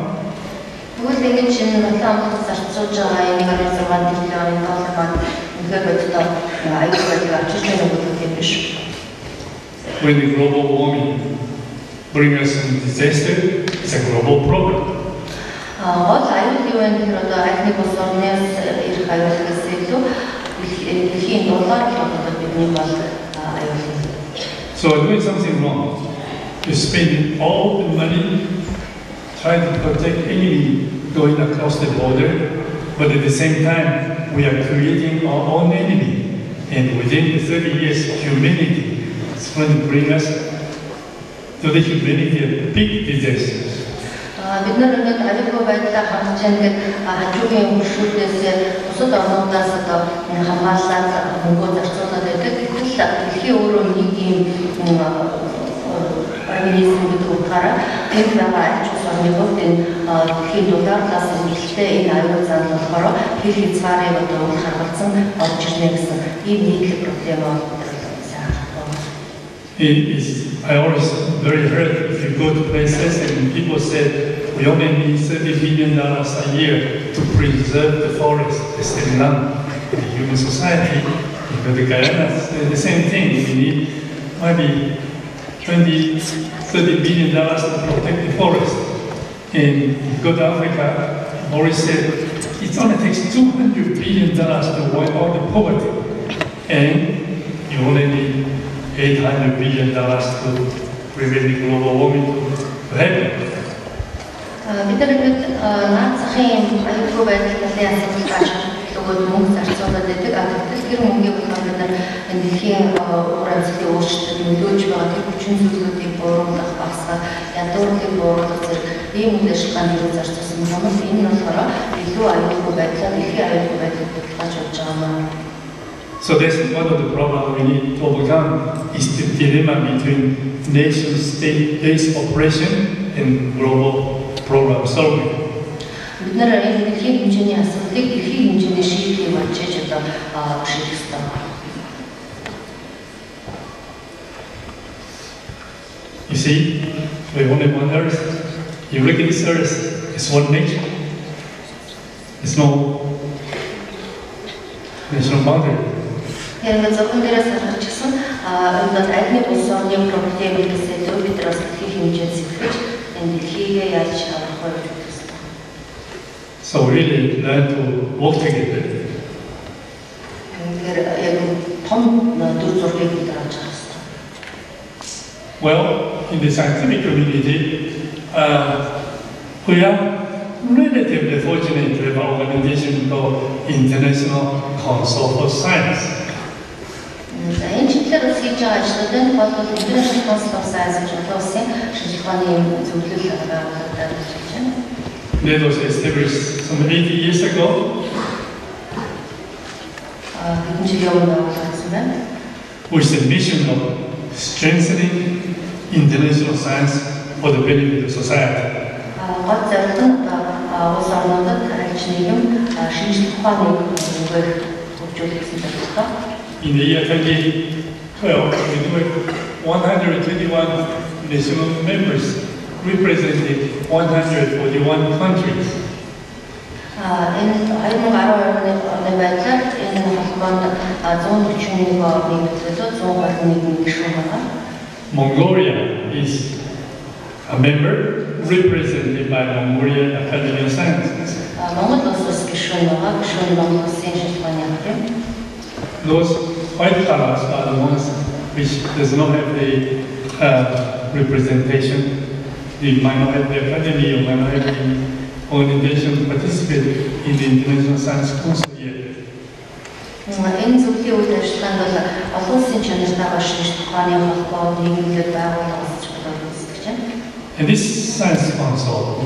Тэгвэл ингэж энэ батлан хамгаалалт зарцуулж байгаа $1.6 трлн доллар маань when the global warming brings us some disaster, it's a global problem. So doing something wrong, you spend all the money trying to protect enemy going across the border, but at the same time, we are creating our own enemy. And within the 30 years, humanity is going to bring us to the humanity of big disasters. Бид нар ингээд аюулгүй байдлаа хангаж ингээд хажуугийн хөшүүрээс бусад орнуудаас одоо хамгаалаад хөнгөө зарцуулаад байдаг. Тэгвэл дэлхийн өөрөө нэг юм организм гэдэг утгаараа энэ байгаа аж ахуйн хувьд энэ дэлхийн дулаарлаас нэлээд энэ аюул зан болохоор хэл хязгаарыг одоо харгалзан орж ирнэ гэсэн ийм нийтлэг проблем байна. I always very hurt if you go to places and people say we only need $30 billion a year to preserve the forest. They say none. The human society, you go to Guyana, the same thing. We need maybe $30 billion to protect the forest. And you go to Africa, Maurice said it only takes $200 billion to wipe out the poverty. And you only need $800 billion to prevent the global warming to happen. Бид нар ингээд наацхийн аюулгүй байдлын асуудал өгөөд мөнгө зарцуулаад байдаг. Тэр мөнгийг бид нар дэлхийн уур амьсгалын өөрчлөлтөд нөлөөж байгаа тэр хүчин зүйлүүдийг бууруулах, багасгах, ядуурлыг бууруулах зэрэг ийм үйл ажиллагаанд хэрэг зарцуулсан юм. Энэ нь болохоор илүү аюулгүй байдлаа дэлхийн аюулгүй байдлыг баталгааж өгч байгаа. So that's one of the problems we need to overcome is the dilemma between nation-state-based operation and global problem solving. Бид нар энэ дэлхийн хэмжээний асуудлыг дэлхийн хэмжээний шийдлийг олж одоо шийдэх ёстой. You see, we only one Earth. You look at this Earth, it's one nature. There's no boundary. Ингээд зөвхөн дээрээс харчихсан одоо айдны улс орны проблемыг хэсэгт бид нар дэлхийн хэмжээнд сэтгэж энэ дэлхийгээ яаж харах вэ гэж бодсон. So really learn to work together. Ингээд яг том дүр зургийг бид харж байгаа хэрэгтэй. Well, in the scientific community, we are relatively fortunate to have an organization called International Council for Science. Энэ чиглэлээр хийж байгаа ажлуудад болоод International Council of Science гэж улсын шинжилгээний зөвлөл байгууллагад ажиллаж байна. That was established some 80 years ago. With the mission of strengthening international science for the benefit of society. In the year 2012, we were 121 national members represented 141 countries. Энэ 2012 оны байдлаар энэ холбоонд 141 орны төлөө 121 гишүүн байна. Mongolia is a member represented by Mongolia Academy of Sciences. Монгол улс гишүүн байгаа. Гишүүн Монгол улсын шилжүүлгээний хамтран. Those white colors are the ones which does not have the representation. They might not have the academy or might not have the organization to participate in the International Science Council yet. Энэ зөвлөлийн үйл ажиллагаанд бол олон улсын чанартай шинжлэх ухааны холбоо нийгэмлэг байгууллага усч үздэг чинь. And this Science Council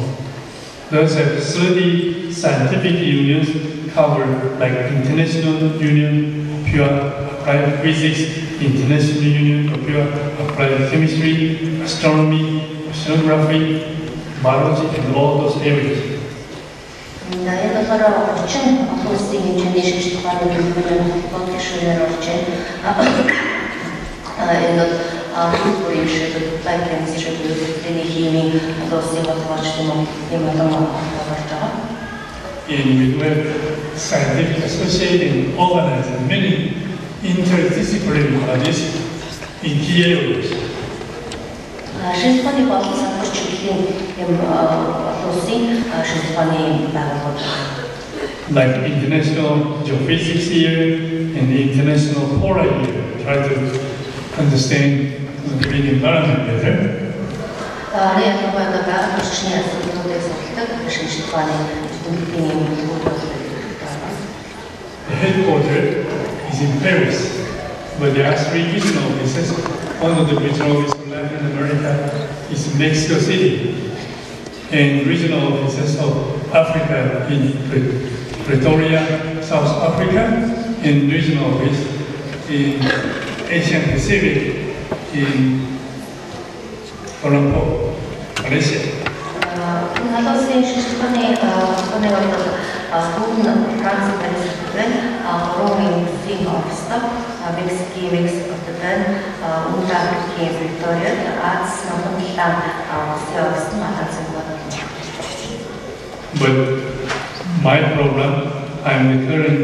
does have 30 scientific unions covered, like International Union of Pure Applied Physics, International Union of Pure Applied Chemistry, Astronomy, Oceanography, Biology, and all those areas. Энэ болохоор 30 олон улсын хэмжээний шинжлэх ухааны нийгмийн холбоо гишүүнээр орж байна. Энэ бүрийн шийдвэр байхын зүйн химийн олон улсын холбооч юм олон болж байгаа. And we have scientific associated and organized many interdisciplinary bodies in key areas. Шинжлэх ухааны болон салбар чиглэлийн олон улсын шинжлэх ухааны байгууллагууд like International Geophysics Year and the International Polar Year, try to understand the marine environment better. The headquarters is in Paris, but there are 3 regional offices. One of the regional offices in Latin America is Mexico City, and regional offices of Africa in Pretoria, South Africa, and regional office in Asian Pacific in Colombo, Malaysia. But my problem, I'm the current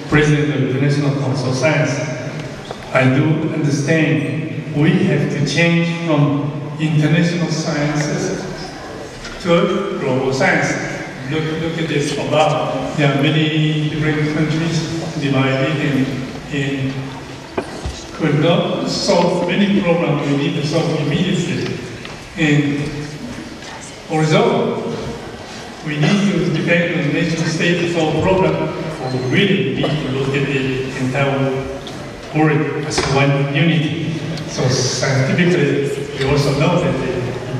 president of the International Council of Science. I do understand we have to change from international sciences to global science. Look at this above. There are many different countries divided and could not solve many problems we need to solve immediately. And although we need to depend on the nation state to solve problem, we really need to look at the entire world as one unity. So scientifically, we also know that the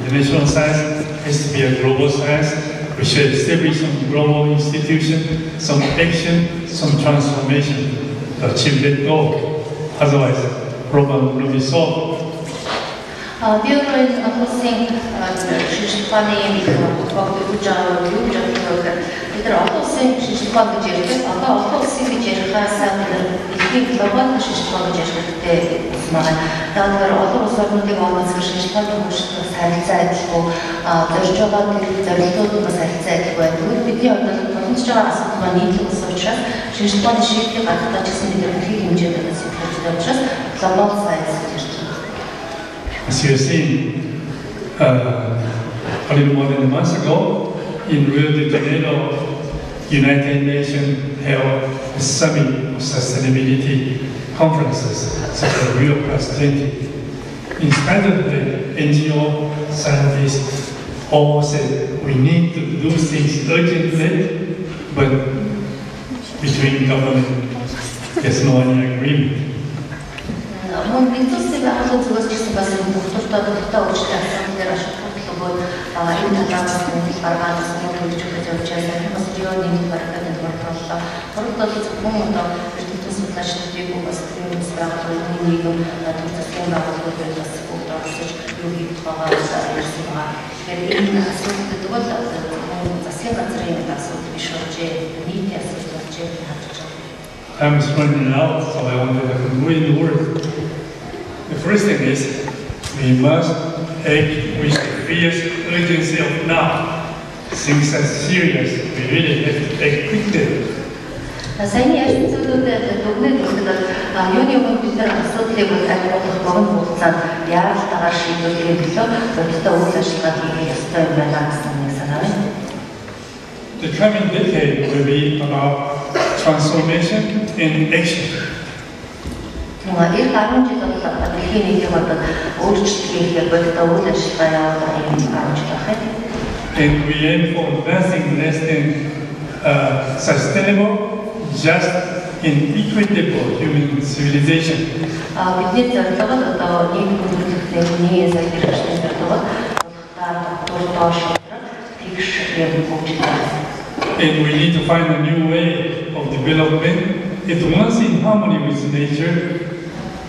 international science has to be a global science. We should establish some global institution, some action, some transformation to achieve that goal. Otherwise, problem will be solved. 비오로인 어떠신 시스템이 거기부터 유저들을 이들 어떠신 시스템이 제일 어떠신 제일 가사를 이게 글로벌 시스템이 제일 때 말한 다들 어떤 사람들이 와서 시스템을 살살고 저쪽가 저쪽도 살살고 그 비디오 어떤 전체가 많이 있어서 시스템이 쉽게 받아들여지는 게 문제가 있어서 글로벌 사이즈 As you have seen, a little more than a month ago, in Rio de Janeiro, United Nations held a summit of sustainability conferences, such as Rio Plus 20. In spite of the NGO scientists all said we need to do things urgently, but between government, there's no any agreement. Министерството аахад зөвлөсөн бас доктортой уулзсан дээр шалтгааллаа. Энэ талаас нь баргаанаас нь хөлж өгч байгаа бас рионы баргааны бодлоо. Өөрөөр зөвхөн одоо эрдэнэт судлаачдын бас тийм байгууллагын нийгэм төслийн байгууллагууд бас бүгд оролцож юу хийж байгаа ярьсан байгаа. Тэгэхээр энэ асуудал бол засгийн газрын асуудал биш болж нийтийн асуудал болж харж байгаа. Time is running out, so I want to conclude the word. The first thing is we must act with fierce urgency of now. Things are serious. We really have to act quickly. Саяны яшин зүйлүүдэд дүгнэж үзвэл юуны өмнө бид нар асуудлыг тайлбарлах богино хугацаанд яаралтайгаар шийдвэрлэх билүү бодиттой үйл ажиллагаа хийх ёстой юм байна гэсэн нэг санаа байна. The coming decade will be about transformation and action. Эх 10 жил бол дэлхийн нийгэм одоо өөрчлөлт хийх бодиттой үйл ажиллагаа явуулах юм 10 жил байна. And we aim for nothing less than sustainable, just and equitable human civilization. Бидний зорилго нь одоо нийгэм хүндрэлтэй хүний сайн хэрэгжлийн зорилго тэгш юм хөгжиж байна. And we need to find a new way of development. It once in harmony with nature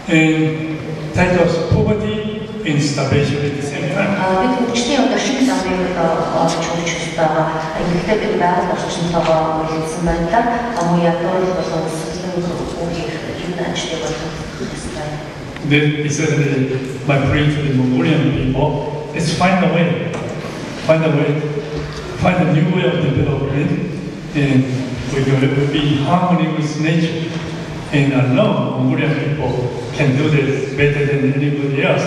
and tackles poverty and starvation at the same time. Бид хөгжлийн одоо шиг замыг олж өгч байгаа. Гэхдээ бид байгаль орчинтойгоо үйлсэн байдлаар мөн ядуурл болон сүлжээ үеийг юм ажлыг болгох хэрэгтэй. That is certainly my prayer to the Mongolian people. Let's find a way, find a new way of development, and we're going to be in harmony with nature. And alone, Mongolian people can do this better than anybody else.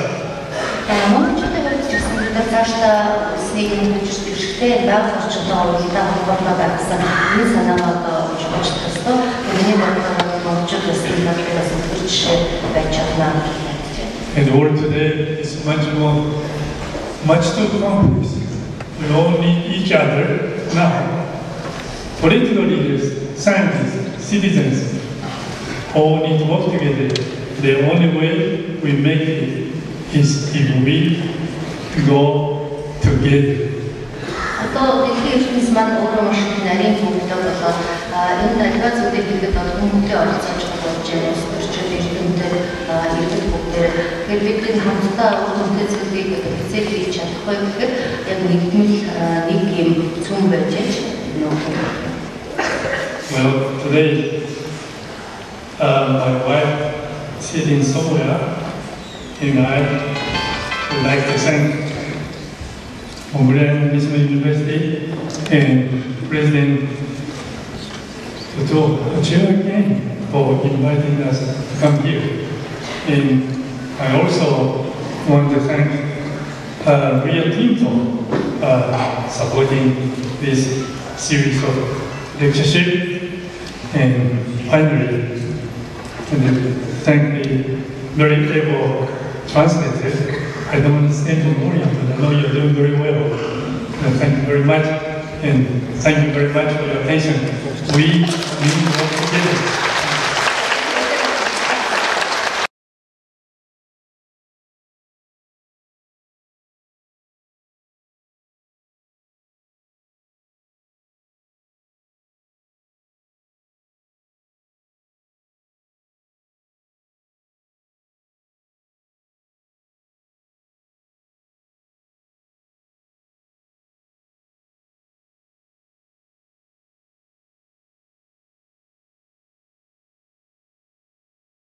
Монголчуудад гэсэн бид цаашдаа үснийг хөгжүүлэх хэрэгтэй байгаль орчинтой уялдаа холбоотой байсан энэ санаагаа одоо хөгжүүлж төсөө миний бодлоор монголчууд гэсэн талаас нь жишээ байж чадна. And the world today is much too complex. We all need each other now. Political leaders, scientists, citizens all need to work together. The only way we make it is if we go together. Одоо дэлхийн ертөнцийн маань өөрөө маш их нарийн төвтэй болоод энэ талбай зүйлийг хийхэд хүмүүстээ оролцож болж байгаа өсвөрчүүд эрдэмтэд иргэд бүгдээр тэгэхээр бидний хамтдаа хүмүүстээ зүйлийг хэзээ хийж чадахгүй гэхээр яг нэг юм цөм байж нөх. Well, today my wife is sitting somewhere, and I would like to thank Mongolian National University and President Toto again for inviting us to come here. And I also want to thank Rio Tinto supporting this series of lectureship. And finally, thank the very able translator. I don't understand Mongolian, but I know you're doing very well. Thank you very much, and thank you very much for your attention. We need to work together.